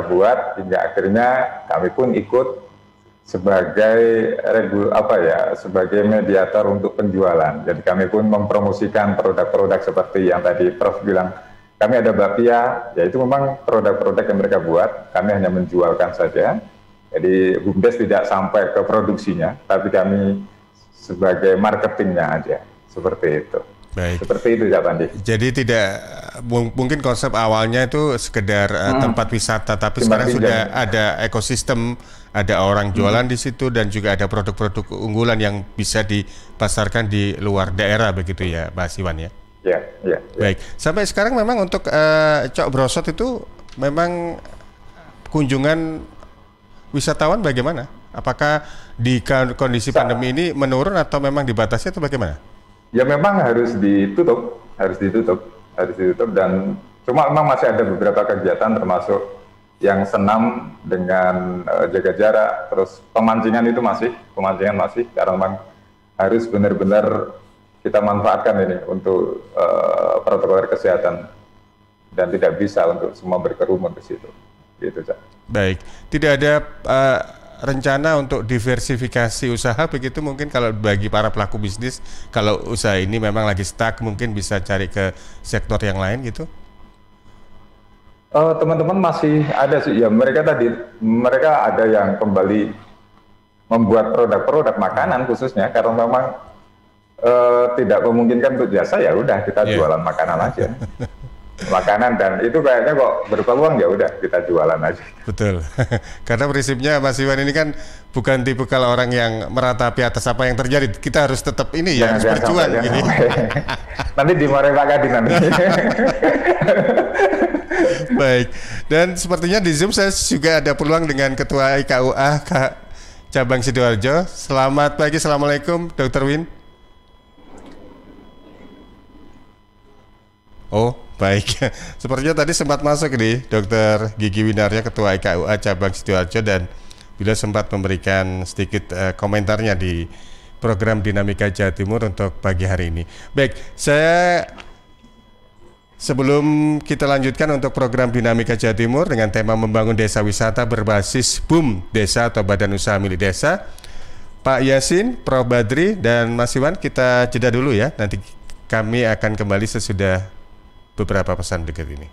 buat, hingga akhirnya kami pun ikut sebagai sebagai mediator untuk penjualan. Jadi kami pun mempromosikan produk-produk seperti yang tadi Prof bilang, kami ada bapia, yaitu memang produk-produk yang mereka buat, kami hanya menjualkan saja. Jadi BUMDes tidak sampai ke produksinya, tapi kami sebagai marketingnya aja, seperti itu. Baik. Seperti itu ya Pandi. Jadi tidak mungkin konsep awalnya itu sekedar tempat wisata, tapi sekarang sudah ada ekosistem, ada orang jualan di situ, dan juga ada produk-produk unggulan yang bisa dipasarkan di luar daerah, begitu ya Pak Siwan ya? Ya. Baik. Sampai sekarang memang untuk Cok Brosot itu memang kunjungan wisatawan bagaimana? Apakah di kondisi pandemi ini menurun atau memang dibatasi atau bagaimana? Ya memang harus ditutup, dan cuma memang masih ada beberapa kegiatan termasuk yang senam dengan jaga jarak, terus pemancingan masih karena memang harus benar-benar kita manfaatkan ini untuk protokol kesehatan. dan tidak bisa untuk semua berkerumun ke situ. Gitu, Cak. Baik, tidak ada rencana untuk diversifikasi usaha begitu mungkin kalau bagi para pelaku bisnis, kalau usaha ini memang lagi stuck mungkin bisa cari ke sektor yang lain gitu? Teman-teman masih ada sih ya, mereka ada yang kembali membuat produk-produk makanan khususnya karena memang tidak memungkinkan untuk jasa, ya udah kita jualan makanan aja. Makanan, dan itu kayaknya kok berpeluang, ya udah kita jualan aja. Betul. Karena prinsipnya Mas Iwan ini kan bukan tipe kalau orang yang meratapi atas apa yang terjadi. Kita harus tetap ini ya, harus berjuang gini. Nanti dimarahin Pak Kadin nanti. Baik. Dan sepertinya di Zoom saya juga ada peluang dengan Ketua IKUA Cabang Sidoarjo. Selamat pagi, Assalamualaikum Dr. Win. Oh, baik. Sepertinya tadi sempat masuk nih Dr. Gigi Winarya, Ketua IKUA Cabang Sidoarjo, dan beliau sempat memberikan sedikit komentarnya di program Dinamika Jawa Timur untuk pagi hari ini. Baik, sebelum kita lanjutkan untuk program Dinamika Jawa Timur dengan tema membangun desa wisata berbasis BUM Desa atau Badan Usaha Milik Desa, Pak Yasin, Prof. Badri, dan Mas Iwan, kita jeda dulu ya. Nanti kami akan kembali sesudah beberapa pesan berikut ini.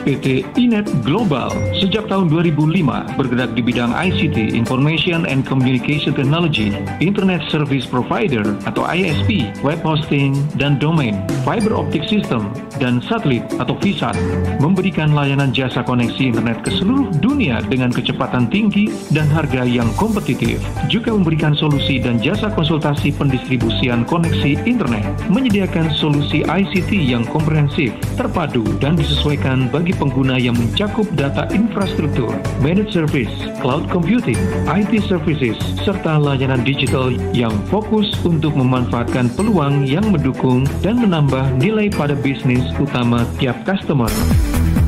PT Inet Global sejak tahun 2005 bergerak di bidang ICT, Information and Communication Technology, Internet Service Provider atau ISP, web hosting dan domain, fiber optic system, dan satelit atau VSAT, memberikan layanan jasa koneksi internet ke seluruh dunia dengan kecepatan tinggi dan harga yang kompetitif. Juga memberikan solusi dan jasa konsultasi pendistribusian koneksi internet, menyediakan solusi ICT yang komprehensif, terpadu, dan disesuaikan bagi pengguna yang mencakup data infrastruktur, managed service, cloud computing, IT services, serta layanan digital yang fokus untuk memanfaatkan peluang yang mendukung dan menambah nilai pada bisnis utama tiap customer.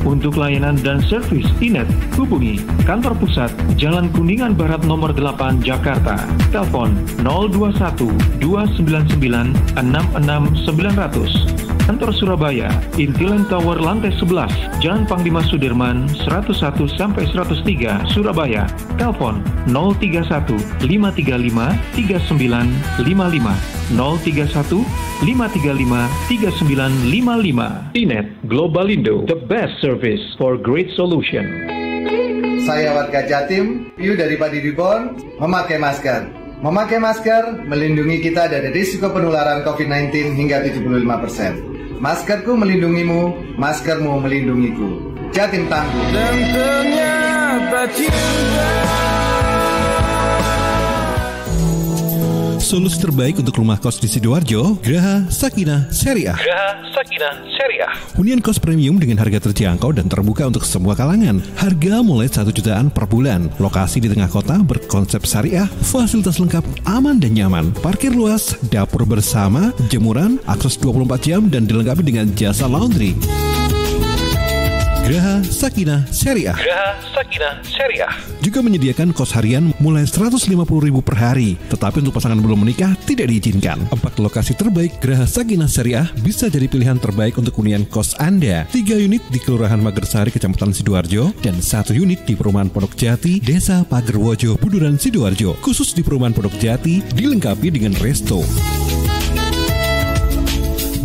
Untuk layanan dan servis Inet, hubungi kantor pusat Jalan Kuningan Barat nomor 8 Jakarta. Telepon 021 299 66900. Kantor Surabaya, Intiland Tower lantai 11, Jalan Panglima Sudirman 101 sampai 103 Surabaya. Telepon 031 535 3955 031 535 3955. Inet Globalindo, the best service for great solution. Saya warga Jatim, Piu dari Padi Ribon, memakai masker. Memakai masker melindungi kita dari risiko penularan COVID-19 hingga 75%. Maskerku melindungimu, maskermu melindungiku. Jatim tangguh. Dan ternyata cinta. Solusi terbaik untuk rumah kos di Sidoarjo, Graha Sakinah Syariah. Graha Sakinah Syariah. Hunian kos premium dengan harga terjangkau dan terbuka untuk semua kalangan. Harga mulai 1 jutaan per bulan. Lokasi di tengah kota berkonsep syariah, fasilitas lengkap, aman dan nyaman. Parkir luas, dapur bersama, jemuran, akses 24 jam dan dilengkapi dengan jasa laundry. Graha Sakinah Syariah. Graha Sakinah Syariah Juga menyediakan kos harian mulai 150.000 per hari. Tetapi untuk pasangan belum menikah tidak diizinkan. 4 lokasi terbaik Graha Sakinah Syariah bisa jadi pilihan terbaik untuk hunian kos Anda. 3 unit di Kelurahan Magersari, Kecamatan Sidoarjo, dan 1 unit di Perumahan Pondok Jati, Desa Pagerwojo, Buduran, Sidoarjo. Khusus di Perumahan Pondok Jati dilengkapi dengan resto.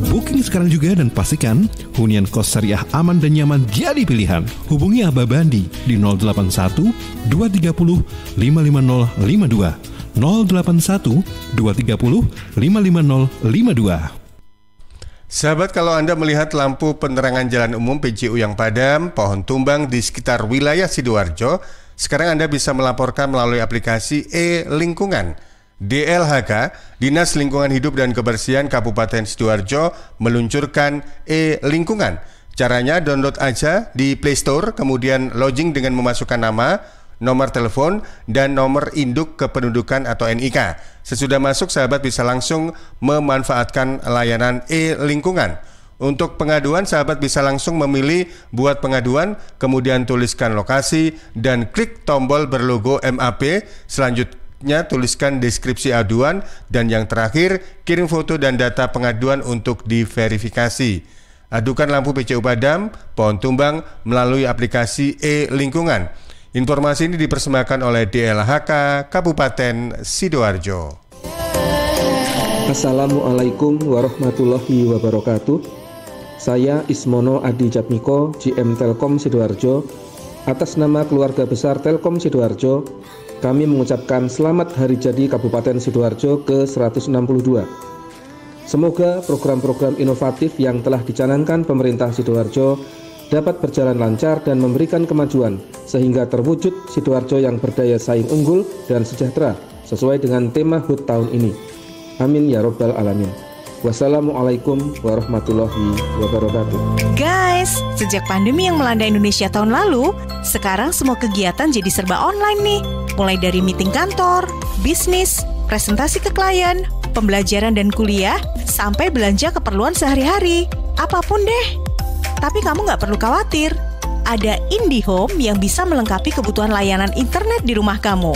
Booking sekarang juga dan pastikan hunian kos syariah aman dan nyaman jadi pilihan. Hubungi Abah Bandi di 081 230 55052 081 230 55052. Sahabat, kalau Anda melihat lampu penerangan jalan umum PJU yang padam, pohon tumbang di sekitar wilayah Sidoarjo, sekarang Anda bisa melaporkan melalui aplikasi e-Lingkungan. DLHK, Dinas Lingkungan Hidup dan Kebersihan Kabupaten Sidoarjo, meluncurkan e-Lingkungan. Caranya download aja di Play Store, kemudian login dengan memasukkan nama, nomor telepon, dan nomor induk kependudukan atau NIK. Sesudah masuk, sahabat bisa langsung memanfaatkan layanan e-Lingkungan. Untuk pengaduan, sahabat bisa langsung memilih buat pengaduan, kemudian tuliskan lokasi dan klik tombol berlogo MAP. Selanjutnya tuliskan deskripsi aduan, dan yang terakhir kirim foto dan data pengaduan untuk diverifikasi. Adukan lampu PCU padam, pohon tumbang melalui aplikasi e-lingkungan. Informasi ini dipersembahkan oleh DLHK Kabupaten Sidoarjo. Assalamualaikum warahmatullahi wabarakatuh. Saya Ismono Adi Jatmiko, GM Telkom Sidoarjo. Atas nama keluarga besar Telkom Sidoarjo, kami mengucapkan selamat Hari Jadi Kabupaten Sidoarjo ke-162. Semoga program-program inovatif yang telah dicanangkan pemerintah Sidoarjo dapat berjalan lancar dan memberikan kemajuan, sehingga terwujud Sidoarjo yang berdaya saing unggul dan sejahtera sesuai dengan tema HUT tahun ini. Amin ya Rabbal Alamin. Wassalamualaikum warahmatullahi wabarakatuh. Guys, sejak pandemi yang melanda Indonesia tahun lalu, sekarang semua kegiatan jadi serba online nih. Mulai dari meeting kantor, bisnis, presentasi ke klien, pembelajaran dan kuliah, sampai belanja keperluan sehari-hari. Apapun deh. Tapi kamu nggak perlu khawatir. Ada IndiHome yang bisa melengkapi kebutuhan layanan internet di rumah kamu.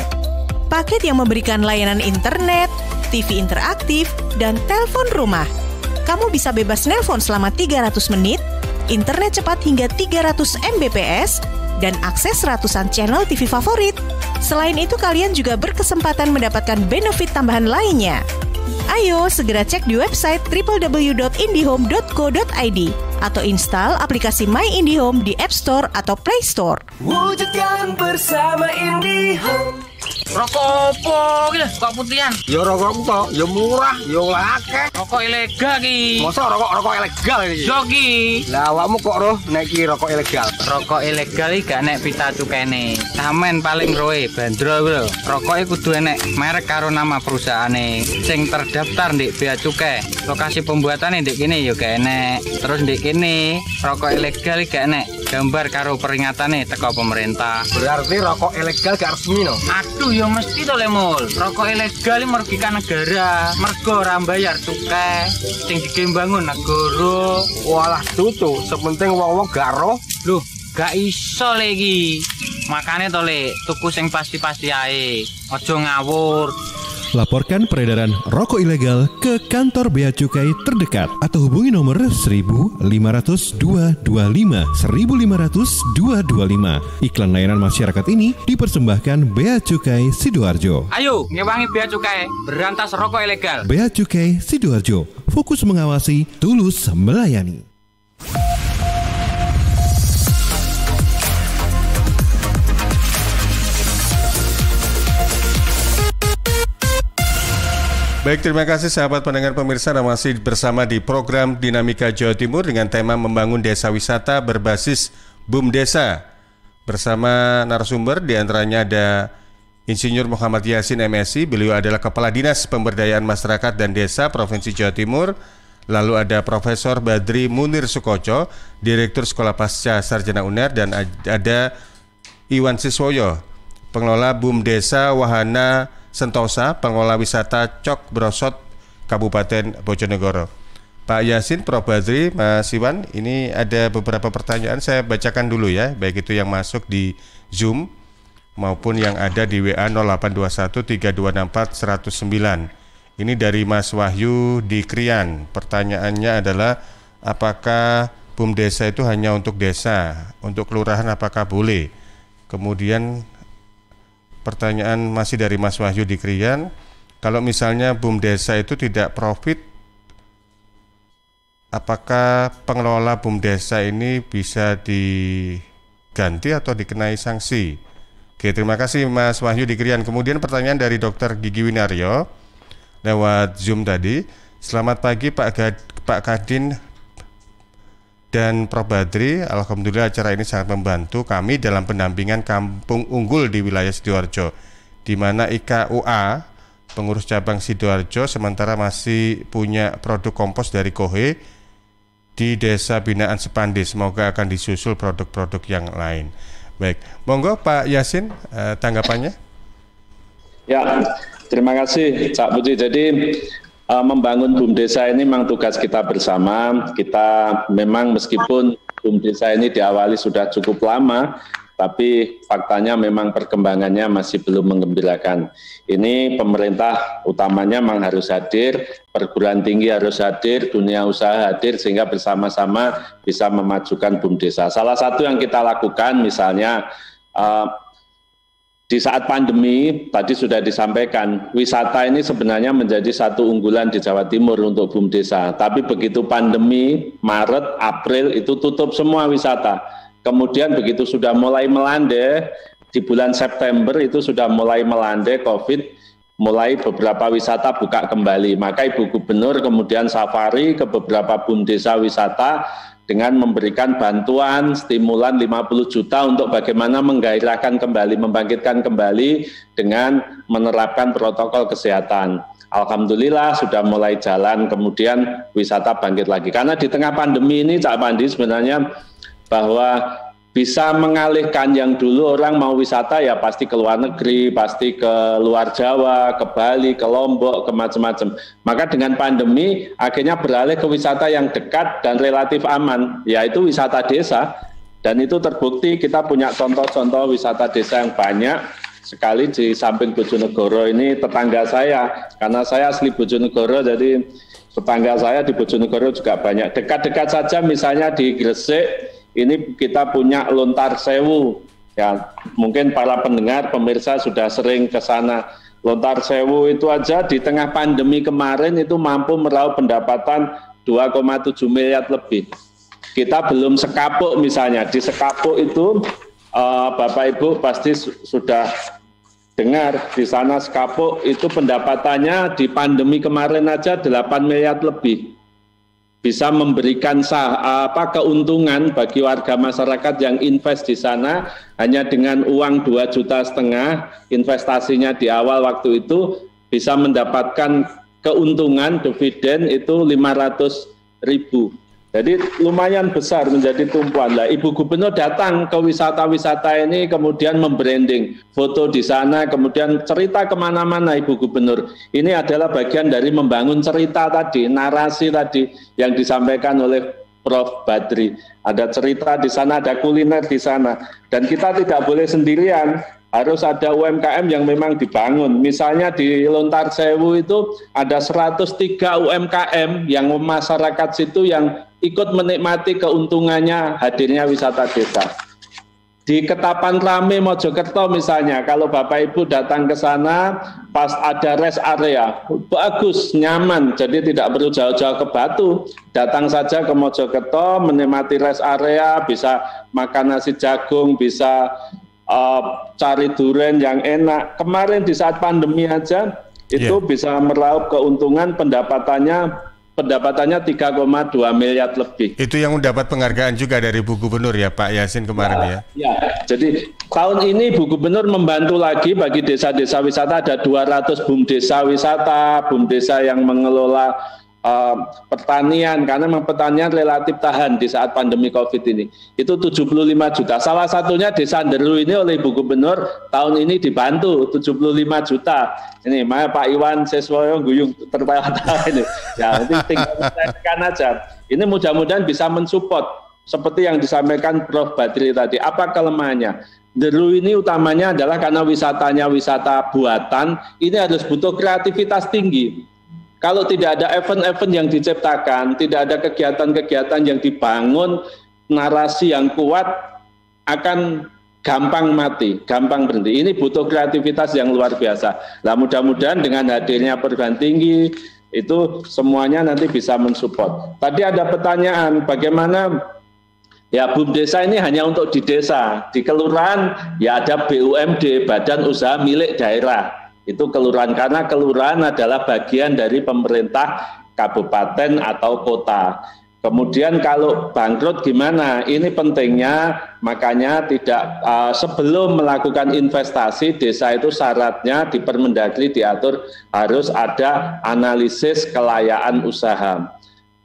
Paket yang memberikan layanan internet, TV interaktif, dan telepon rumah. Kamu bisa bebas nelpon selama 300 menit, internet cepat hingga 300 Mbps, dan akses ratusan channel TV favorit. Selain itu, kalian juga berkesempatan mendapatkan benefit tambahan lainnya. Ayo, segera cek di website www.indihome.co.id atau install aplikasi My IndiHome di App Store atau Play Store. Wujudkan bersama IndiHome. Rokok opo iki kok putihan? Ya rokok kok, ya murah, ya akeh. Rokok ilegal iki. Masa rokok ilegal iki? Yo iki. Lah awakmu kok roh nek iki rokok ilegal? Rokok ilegal iki gak nek pita cukene. Samen paling roe bandro kuwi lho. Rokoke kudu enek merek karo nama perusahaane sing terdaftar ndek Bea Cukai. Lokasi pembuatane ndek kene ya gak enek. Terus ndek kene rokok ilegal iki gak enek gambar karo peringatane teko pemerintah. Berarti rokok ilegal gak resmi no? Aduh ya mesti to Lemul. Rokok ilegal merugikan negara. Mergo ora mbayar cukai sing digembangun negara. Walah tutu, sepenting wong-wong gak roh. Loh, gak iso lagi. Makane to Le, tuku sing pasti-pasti ae. Aja ngawur. Laporkan peredaran rokok ilegal ke kantor Bea Cukai terdekat atau hubungi nomor 1.500 225 1.500 225. Iklan layanan masyarakat ini dipersembahkan Bea Cukai Sidoarjo. Ayo, ngewangi Bea Cukai, berantas rokok ilegal. Bea Cukai Sidoarjo, fokus mengawasi, tulus melayani. Baik, terima kasih sahabat pendengar pemirsa, masih bersama di program Dinamika Jawa Timur dengan tema membangun desa wisata berbasis BUM Desa. Bersama narasumber diantaranya ada Insinyur Muhammad Yasin MSI, beliau adalah Kepala Dinas Pemberdayaan Masyarakat dan Desa Provinsi Jawa Timur. Lalu ada Profesor Badri Munir Sukoco, Direktur Sekolah Pasca Sarjana UNER, dan ada Iwan Siswoyo, Pengelola BUM Desa Wahana Sentosa, Pengelola Wisata Cok Brosot, Kabupaten Bojonegoro. Pak Yasin, Prof. Badri, Mas Iwan, ini ada beberapa pertanyaan, saya bacakan dulu ya, baik itu yang masuk di Zoom maupun yang ada di WA 08213264 109. Ini dari Mas Wahyu di Krian. Pertanyaannya adalah, apakah BUM Desa itu hanya untuk desa, untuk kelurahan apakah boleh? Kemudian pertanyaan masih dari Mas Wahyu di Krian, kalau misalnya BUM Desa itu tidak profit, apakah pengelola BUM Desa ini bisa diganti atau dikenai sanksi? Oke, terima kasih Mas Wahyu di Krian. Kemudian pertanyaan dari Dr. Gigi Winaryo lewat Zoom tadi. Selamat pagi Pak Kadin dan Prof. Badri. Alhamdulillah acara ini sangat membantu kami dalam pendampingan kampung unggul di wilayah Sidoarjo, di mana IKUA pengurus cabang Sidoarjo sementara masih punya produk kompos dari Kohe di Desa Binaan Sepandi. Semoga akan disusul produk-produk yang lain. Baik, monggo Pak Yasin, tanggapannya. Ya, terima kasih Cak Budi. Jadi membangun BUMDesa ini memang tugas kita bersama. Kita memang meskipun BUMDesa ini diawali sudah cukup lama, tapi faktanya memang perkembangannya masih belum menggembirakan. Ini pemerintah utamanya memang harus hadir, perguruan tinggi harus hadir, dunia usaha hadir, sehingga bersama-sama bisa memajukan BUMDesa. Salah satu yang kita lakukan misalnya, di saat pandemi, tadi sudah disampaikan, wisata ini sebenarnya menjadi satu unggulan di Jawa Timur untuk BUMDesa. Tapi begitu pandemi, Maret, April itu tutup semua wisata. Kemudian begitu sudah mulai melandai, di bulan September itu sudah mulai melandai COVID, mulai beberapa wisata buka kembali. Maka Ibu Gubernur kemudian safari ke beberapa BUMDesa wisata, dengan memberikan bantuan stimulan 50 juta untuk bagaimana menggairahkan kembali, membangkitkan kembali dengan menerapkan protokol kesehatan. Alhamdulillah sudah mulai jalan, kemudian wisata bangkit lagi. Karena di tengah pandemi ini Cak Pandi sebenarnya bahwa bisa mengalihkan yang dulu orang mau wisata ya pasti ke luar negeri, pasti ke luar Jawa, ke Bali, ke Lombok, ke macam-macam. Maka dengan pandemi akhirnya beralih ke wisata yang dekat dan relatif aman, yaitu wisata desa. Dan itu terbukti kita punya contoh-contoh wisata desa yang banyak sekali di samping Bojonegoro ini tetangga saya. Karena saya asli Bojonegoro, jadi tetangga saya di Bojonegoro juga banyak. Dekat-dekat saja misalnya di Gresik, ini kita punya Lontar Sewu, ya mungkin para pendengar, pemirsa sudah sering ke sana. Lontar Sewu itu aja di tengah pandemi kemarin itu mampu meraup pendapatan 2,7 miliar lebih. Kita belum Sekapuk misalnya, di Sekapuk itu Bapak Ibu pasti sudah dengar, di sana Sekapuk itu pendapatannya di pandemi kemarin aja 8 miliar lebih. Bisa memberikan keuntungan bagi warga masyarakat yang invest di sana hanya dengan uang 2,5 juta investasinya di awal waktu itu bisa mendapatkan keuntungan dividen itu 500.000. Jadi lumayan besar menjadi tumpuan. Lah Ibu Gubernur datang ke wisata-wisata ini kemudian membranding foto di sana, kemudian cerita kemana-mana Ibu Gubernur. Ini adalah bagian dari membangun cerita tadi, narasi tadi yang disampaikan oleh Prof. Badri. Ada cerita di sana, ada kuliner di sana. Dan kita tidak boleh sendirian. Harus ada UMKM yang memang dibangun. Misalnya di Lontar Sewu itu ada 103 UMKM yang masyarakat situ yang ikut menikmati keuntungannya hadirnya wisata desa. Di Ketapan Rame Mojokerto misalnya, kalau Bapak Ibu datang ke sana pas ada rest area, bagus, nyaman, jadi tidak perlu jauh-jauh ke Batu. Datang saja ke Mojokerto, menikmati rest area, bisa makan nasi jagung, bisa cari durian yang enak. Kemarin di saat pandemi aja itu bisa meraup keuntungan pendapatnya 3,2 miliar lebih. Itu yang mendapat penghargaan juga dari Bu Gubernur ya Pak Yasin kemarin ya. Ya, jadi tahun ini Bu Gubernur membantu lagi bagi desa-desa wisata, ada 200 BUMDesa wisata, BUMDesa yang mengelola pertanian, karena memang pertanian relatif tahan di saat pandemi COVID ini. Itu 75 juta. Salah satunya Desa Anderu ini oleh Ibu Gubernur tahun ini dibantu 75 juta. Ini Pak Iwan Seswoyo guyung tertawa-tawa ini. Ya, nanti tinggal tekan aja. Ini mudah-mudahan bisa mensupport seperti yang disampaikan Prof. Badri tadi. Apa kelemahannya? Anderu ini utamanya adalah karena wisatanya wisata buatan, ini harus butuh kreativitas tinggi. Kalau tidak ada event-event yang diciptakan, tidak ada kegiatan-kegiatan yang dibangun, narasi yang kuat akan gampang mati, gampang berhenti. Ini butuh kreativitas yang luar biasa. Nah, mudah-mudahan dengan hadirnya perguruan tinggi, itu semuanya nanti bisa mensupport. Tadi ada pertanyaan, bagaimana ya BUMDesa ini hanya untuk di desa, di kelurahan ya ada BUMD, Badan Usaha Milik Daerah. Itu kelurahan, karena kelurahan adalah bagian dari pemerintah kabupaten atau kota. Kemudian kalau bangkrut gimana? Ini pentingnya, makanya tidak sebelum melakukan investasi desa itu syaratnya di Permendagri diatur harus ada analisis kelayaan usaha.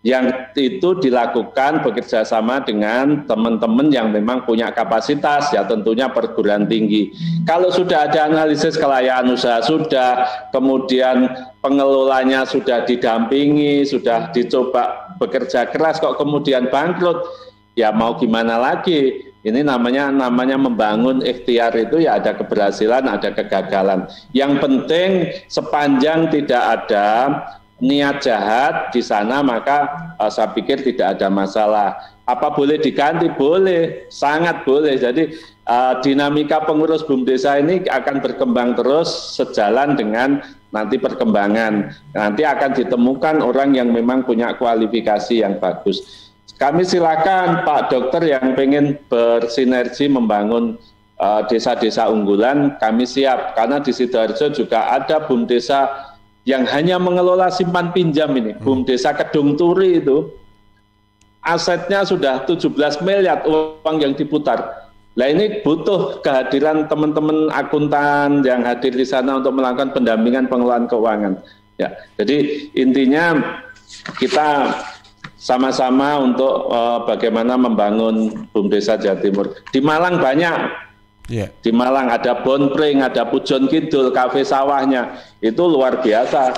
Yang itu dilakukan bekerjasama dengan teman-teman yang memang punya kapasitas, ya tentunya perguruan tinggi. Kalau sudah ada analisis kelayaan usaha, sudah kemudian pengelolanya sudah didampingi, sudah dicoba bekerja keras kok kemudian bangkrut, ya mau gimana lagi? Ini namanya membangun ikhtiar itu ya ada keberhasilan, ada kegagalan. Yang penting sepanjang tidak ada niat jahat di sana, maka saya pikir tidak ada masalah. Apa boleh diganti? Boleh, sangat boleh. Jadi dinamika pengurus BUMDesa ini akan berkembang terus sejalan dengan nanti perkembangan. Nanti akan ditemukan orang yang memang punya kualifikasi yang bagus. Kami silakan Pak Dokter yang pengen bersinergi membangun desa-desa unggulan, kami siap. Karena di Sidoarjo juga ada BUMDesa yang hanya mengelola simpan pinjam ini. BUMDesa Kedung Turi itu asetnya sudah 17 miliar uang yang diputar. Nah ini butuh kehadiran teman-teman akuntan yang hadir di sana untuk melakukan pendampingan pengelolaan keuangan. Ya, jadi intinya kita sama-sama untuk bagaimana membangun BUMDesa Jawa Timur. Di Malang banyak. Yeah. Di Malang ada Bonpring, ada Pujon Kidul, kafe sawahnya. Itu luar biasa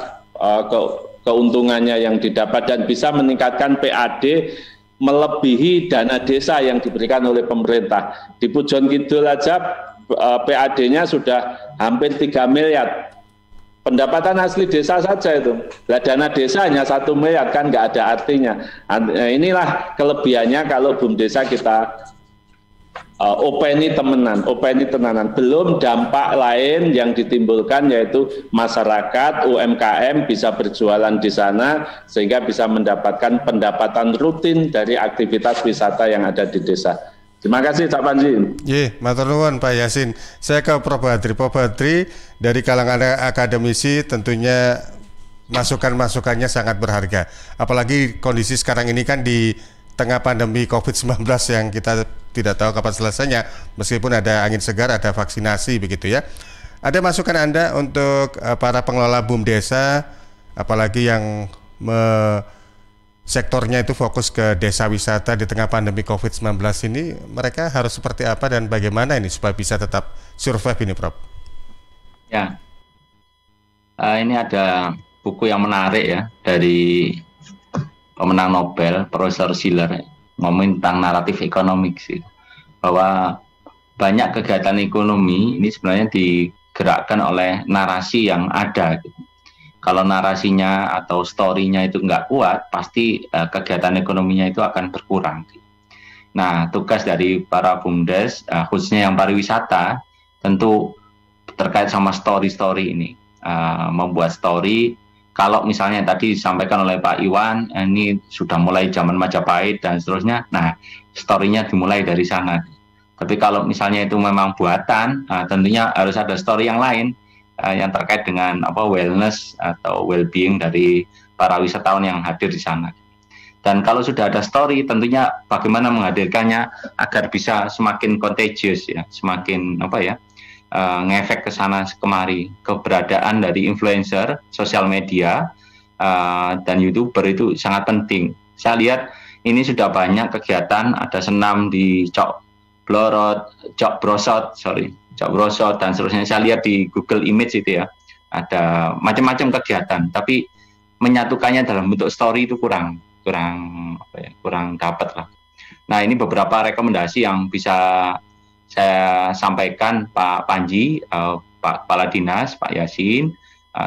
keuntungannya yang didapat dan bisa meningkatkan PAD melebihi dana desa yang diberikan oleh pemerintah. Di Pujon Kidul aja PAD-nya sudah hampir 3 miliar. Pendapatan asli desa saja itu. Lah dana desa hanya 1 miliar, kan nggak ada artinya. Inilah kelebihannya kalau BUMDesa kita openi tenanan. Belum dampak lain yang ditimbulkan yaitu masyarakat UMKM bisa berjualan di sana sehingga bisa mendapatkan pendapatan rutin dari aktivitas wisata yang ada di desa. Terima kasih Cak Panji. Matur nuwun Pak Yasin. Saya ke Prof. Badri. Prof. Badri, dari kalangan akademisi tentunya masukan-masukannya sangat berharga. Apalagi kondisi sekarang ini kan di tengah pandemi COVID-19 yang kita tidak tahu kapan selesainya, meskipun ada angin segar, ada vaksinasi begitu ya. Ada masukan Anda untuk para pengelola BUMDesa, apalagi yang sektornya itu fokus ke desa wisata di tengah pandemi COVID-19 ini, mereka harus seperti apa dan bagaimana ini supaya bisa tetap survive ini, Prof? Ya, ini ada buku yang menarik ya dari pemenang Nobel, Profesor Shiller, ngomongin tentang naratif ekonomi sih, bahwa banyak kegiatan ekonomi ini sebenarnya digerakkan oleh narasi yang ada gitu. Kalau narasinya atau story-nya itu nggak kuat, pasti kegiatan ekonominya itu akan berkurang. Nah, tugas dari para BUMDes, khususnya yang pariwisata, tentu terkait sama story-story ini. Membuat story, kalau misalnya tadi disampaikan oleh Pak Iwan, ini sudah mulai zaman Majapahit dan seterusnya, nah story-nya dimulai dari sana. Tapi kalau misalnya itu memang buatan, tentunya harus ada story yang lain, yang terkait dengan wellness atau well-being dari para wisatawan yang hadir di sana. Dan kalau sudah ada story, tentunya bagaimana menghadirkannya agar bisa semakin contagious ya, semakin ngefek ke sana kemari. Keberadaan dari influencer, sosial media dan YouTuber itu sangat penting. Saya lihat ini sudah banyak kegiatan, ada senam di Cok Brosot dan seterusnya. Saya lihat di Google Image itu ya, ada macam-macam kegiatan, tapi menyatukannya dalam bentuk story itu kurang dapat lah. Nah, ini beberapa rekomendasi yang bisa saya sampaikan Pak Panji, Pak Kepala Dinas, Pak Yasin,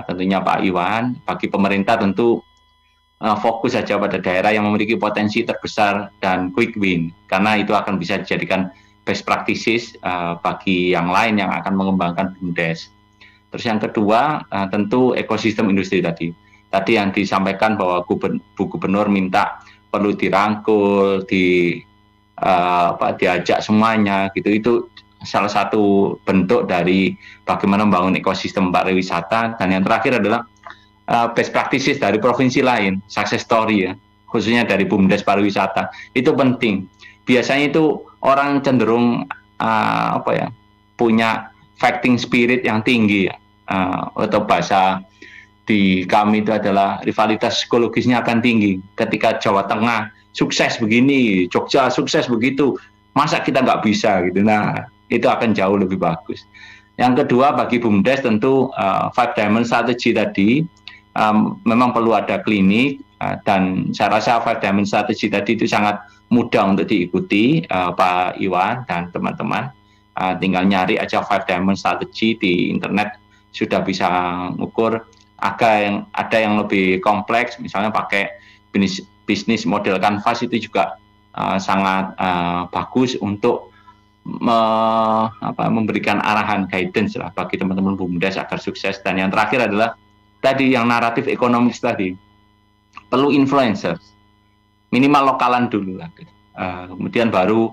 tentunya Pak Iwan. Bagi pemerintah tentu fokus saja pada daerah yang memiliki potensi terbesar dan quick win, karena itu akan bisa dijadikan best practices bagi yang lain yang akan mengembangkan BUMDes. Terus yang kedua, tentu ekosistem industri tadi yang disampaikan bahwa Bu Gubernur minta perlu dirangkul, diajak semuanya gitu. Itu salah satu bentuk dari bagaimana membangun ekosistem pariwisata. Dan yang terakhir adalah best practices dari provinsi lain, success story ya, khususnya dari BUMDes pariwisata. Itu penting. Biasanya itu orang cenderung punya fighting spirit yang tinggi ya, atau bahasa di kami itu adalah rivalitas psikologisnya akan tinggi. Ketika Jawa Tengah sukses begini, Jogja sukses begitu, masa kita nggak bisa gitu. Nah, itu akan jauh lebih bagus. Yang kedua, bagi BUMDes tentu 5 Diamond Strategy tadi memang perlu ada klinik, dan saya rasa 5 Diamond Strategy tadi itu sangat mudah untuk diikuti, Pak Iwan dan teman-teman. Tinggal nyari aja 5 Diamond Strategy di internet, sudah bisa mengukur. Ada yang lebih kompleks, misalnya pakai bisnis model Canvas, itu juga sangat bagus untuk memberikan arahan guidance lah bagi teman-teman BUMDes agar sukses. Dan yang terakhir adalah tadi yang naratif ekonomis tadi, perlu influencer, minimal lokalan dulu lah, kemudian baru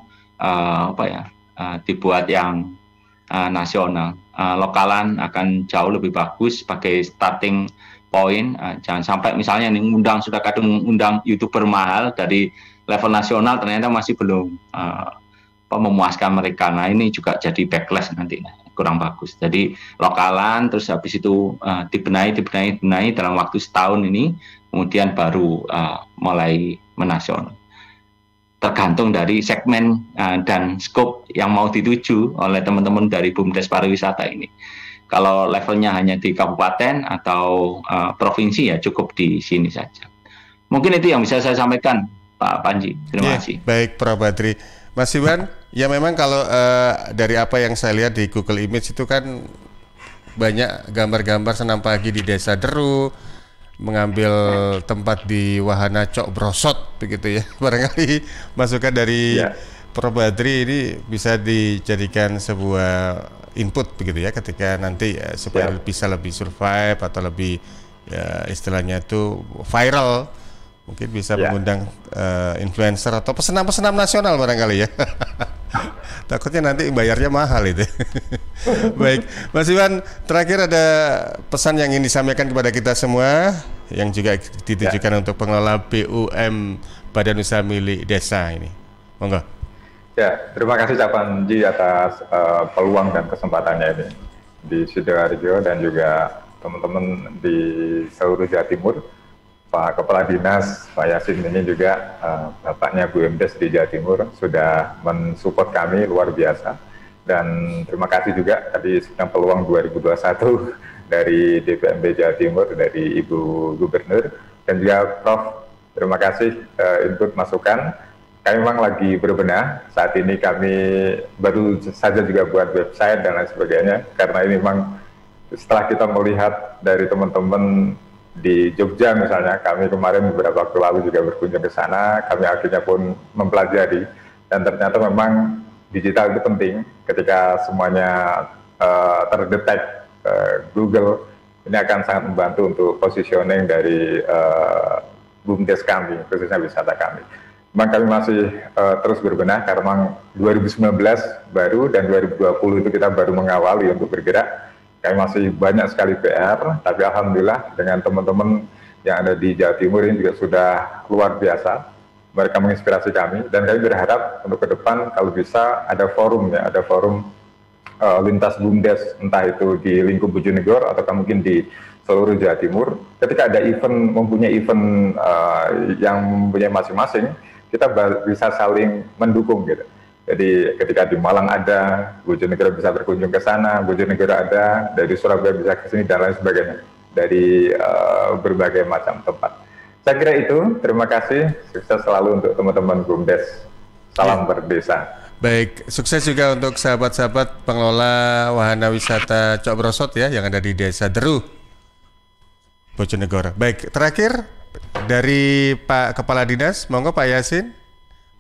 dibuat yang nasional. Lokalan akan jauh lebih bagus sebagai starting point. Jangan sampai misalnya nih sudah kadang undang YouTuber mahal dari level nasional, ternyata masih belum memuaskan mereka. Nah, ini juga jadi backlash nanti, kurang bagus. Jadi lokalan, terus habis itu dibenahi dalam waktu setahun ini, kemudian baru mulai menasional. Tergantung dari segmen dan skop yang mau dituju oleh teman-teman dari BUMDes pariwisata ini. Kalau levelnya hanya di kabupaten atau provinsi, ya cukup di sini saja. Mungkin itu yang bisa saya sampaikan, Pak Panji. Terima kasih. Baik, Prof. Badri. Mas Iwan, ya memang kalau dari apa yang saya lihat di Google Image itu kan banyak gambar-gambar senam pagi di Desa Deru, mengambil tempat di wahana Cok Brosot begitu ya. Barangkali masukan dari Prof. Badri ini bisa dijadikan sebuah input begitu ya, ketika nanti supaya bisa lebih survive atau lebih istilahnya itu viral. Mungkin bisa mengundang influencer atau pesenam-pesenam nasional barangkali ya. Takutnya nanti bayarnya mahal itu. Baik, Mas Iwan, terakhir ada pesan yang ingin disampaikan kepada kita semua yang juga ditujukan untuk pengelola BUM Badan Usaha Milik Desa ini. Monggo. Ya, terima kasih Cak Panji atas peluang dan kesempatannya ini di Sidoarjo dan juga teman-teman di seluruh Jawa Timur. Pak Kepala Dinas, Pak Yasin ini juga Bapaknya BUMDes di Jawa Timur sudah mensupport kami luar biasa. Dan terima kasih juga tadi sedang peluang 2021 dari DPMB Jawa Timur, dari Ibu Gubernur, dan juga Prof. Terima kasih input masukan. Kami memang lagi berbenah, saat ini kami baru saja juga buat website dan lain sebagainya, karena ini memang setelah kita melihat dari teman-teman di Jogja misalnya, kami kemarin beberapa waktu lalu juga berkunjung ke sana, kami akhirnya pun mempelajari, dan ternyata memang digital itu penting ketika semuanya terdetek Google, ini akan sangat membantu untuk positioning dari BUMDes kami, khususnya wisata kami. Memang kami masih terus berbenah, karena memang 2019 baru dan 2020 itu kita baru mengawali untuk bergerak. Kami masih banyak sekali PR, tapi alhamdulillah dengan teman-teman yang ada di Jawa Timur ini juga sudah luar biasa. Mereka menginspirasi kami, dan kami berharap untuk ke depan kalau bisa ada forum ya, ada forum lintas BUMDes, entah itu di lingkup Bojonegoro atau mungkin di seluruh Jawa Timur. Ketika ada event, mempunyai event yang mempunyai masing-masing, kita bisa saling mendukung gitu. Jadi ketika di Malang ada, Bojonegoro bisa berkunjung ke sana, Bojonegoro ada, dari Surabaya bisa ke sini dan lain sebagainya, dari berbagai macam tempat. Saya kira itu, terima kasih, sukses selalu untuk teman-teman BUMDes, salam berdesa. Baik, sukses juga untuk sahabat-sahabat pengelola wahana wisata Cok Brosot ya, yang ada di Desa Deru, Bojonegoro. Baik, terakhir dari Pak Kepala Dinas, monggo Pak Yasin,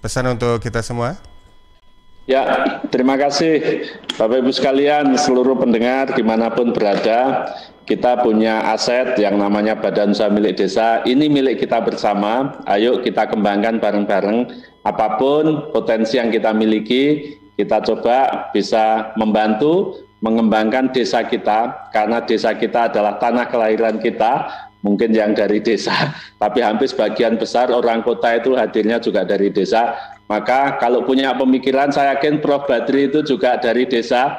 pesan untuk kita semua. Ya, terima kasih Bapak Ibu sekalian, seluruh pendengar dimanapun berada. Kita punya aset yang namanya Badan Usaha Milik Desa, ini milik kita bersama. Ayo kita kembangkan bareng-bareng. Apapun potensi yang kita miliki, kita coba bisa membantu mengembangkan desa kita, karena desa kita adalah tanah kelahiran kita. Mungkin yang dari desa, tapi hampir sebagian besar orang kota itu hadirnya juga dari desa. Maka kalau punya pemikiran, saya yakin Prof. Badri itu juga dari desa.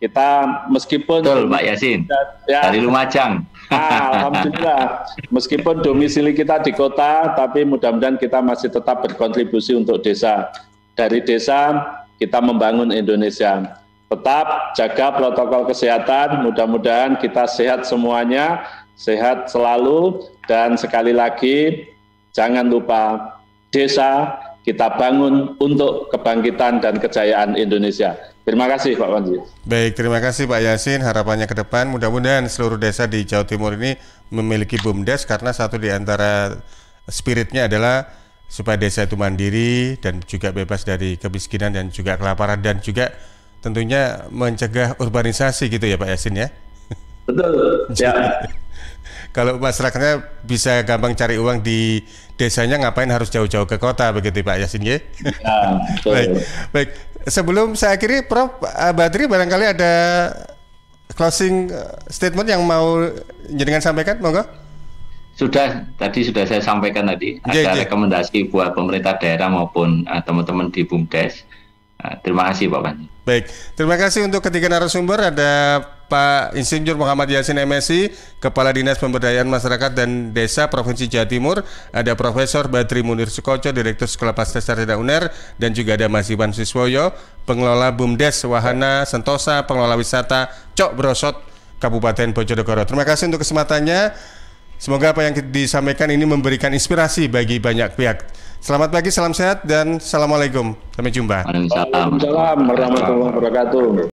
Kita meskipun... Betul, Pak Yasin, dari Lumajang. Alhamdulillah, meskipun domisili kita di kota, tapi mudah-mudahan kita masih tetap berkontribusi untuk desa. Dari desa, kita membangun Indonesia. Tetap jaga protokol kesehatan, mudah-mudahan kita sehat semuanya, sehat selalu, dan sekali lagi jangan lupa desa kita bangun untuk kebangkitan dan kejayaan Indonesia. Terima kasih Pak Panji. Baik, terima kasih Pak Yasin. Harapannya ke depan mudah-mudahan seluruh desa di Jawa Timur ini memiliki BUMDes, karena satu di antara spiritnya adalah supaya desa itu mandiri dan juga bebas dari kemiskinan dan juga kelaparan, dan juga tentunya mencegah urbanisasi gitu ya Pak Yasin ya. Betul. Ya. Kalau masyarakatnya bisa gampang cari uang di desanya, ngapain harus jauh-jauh ke kota begitu Pak Yasin ya? Ya, baik. Sebelum saya akhiri, Prof Badri barangkali ada closing statement yang mau jenengan sampaikan, monggo. Tadi sudah saya sampaikan tadi, ada rekomendasi buat pemerintah daerah maupun teman-teman di BUMDes. Terima kasih Pak Panji. Baik, terima kasih untuk ketiga narasumber. Ada Pak Insinyur Muhammad Yasin MSI, Kepala Dinas Pemberdayaan Masyarakat dan Desa Provinsi Jawa Timur. Ada Profesor Badri Munir Sukoco, Direktur Sekolah Pasca Sarjana UNER, dan juga ada Mas Iwan Siswoyo, Pengelola BUMDes Wahana Sentosa, Pengelola Wisata Cok Brosot, Kabupaten Bojonegoro. Terima kasih untuk kesempatannya. Semoga apa yang disampaikan ini memberikan inspirasi bagi banyak pihak. Selamat pagi, salam sehat, dan assalamualaikum. Sampai jumpa. Waalaikumsalam warahmatullahi wabarakatuh.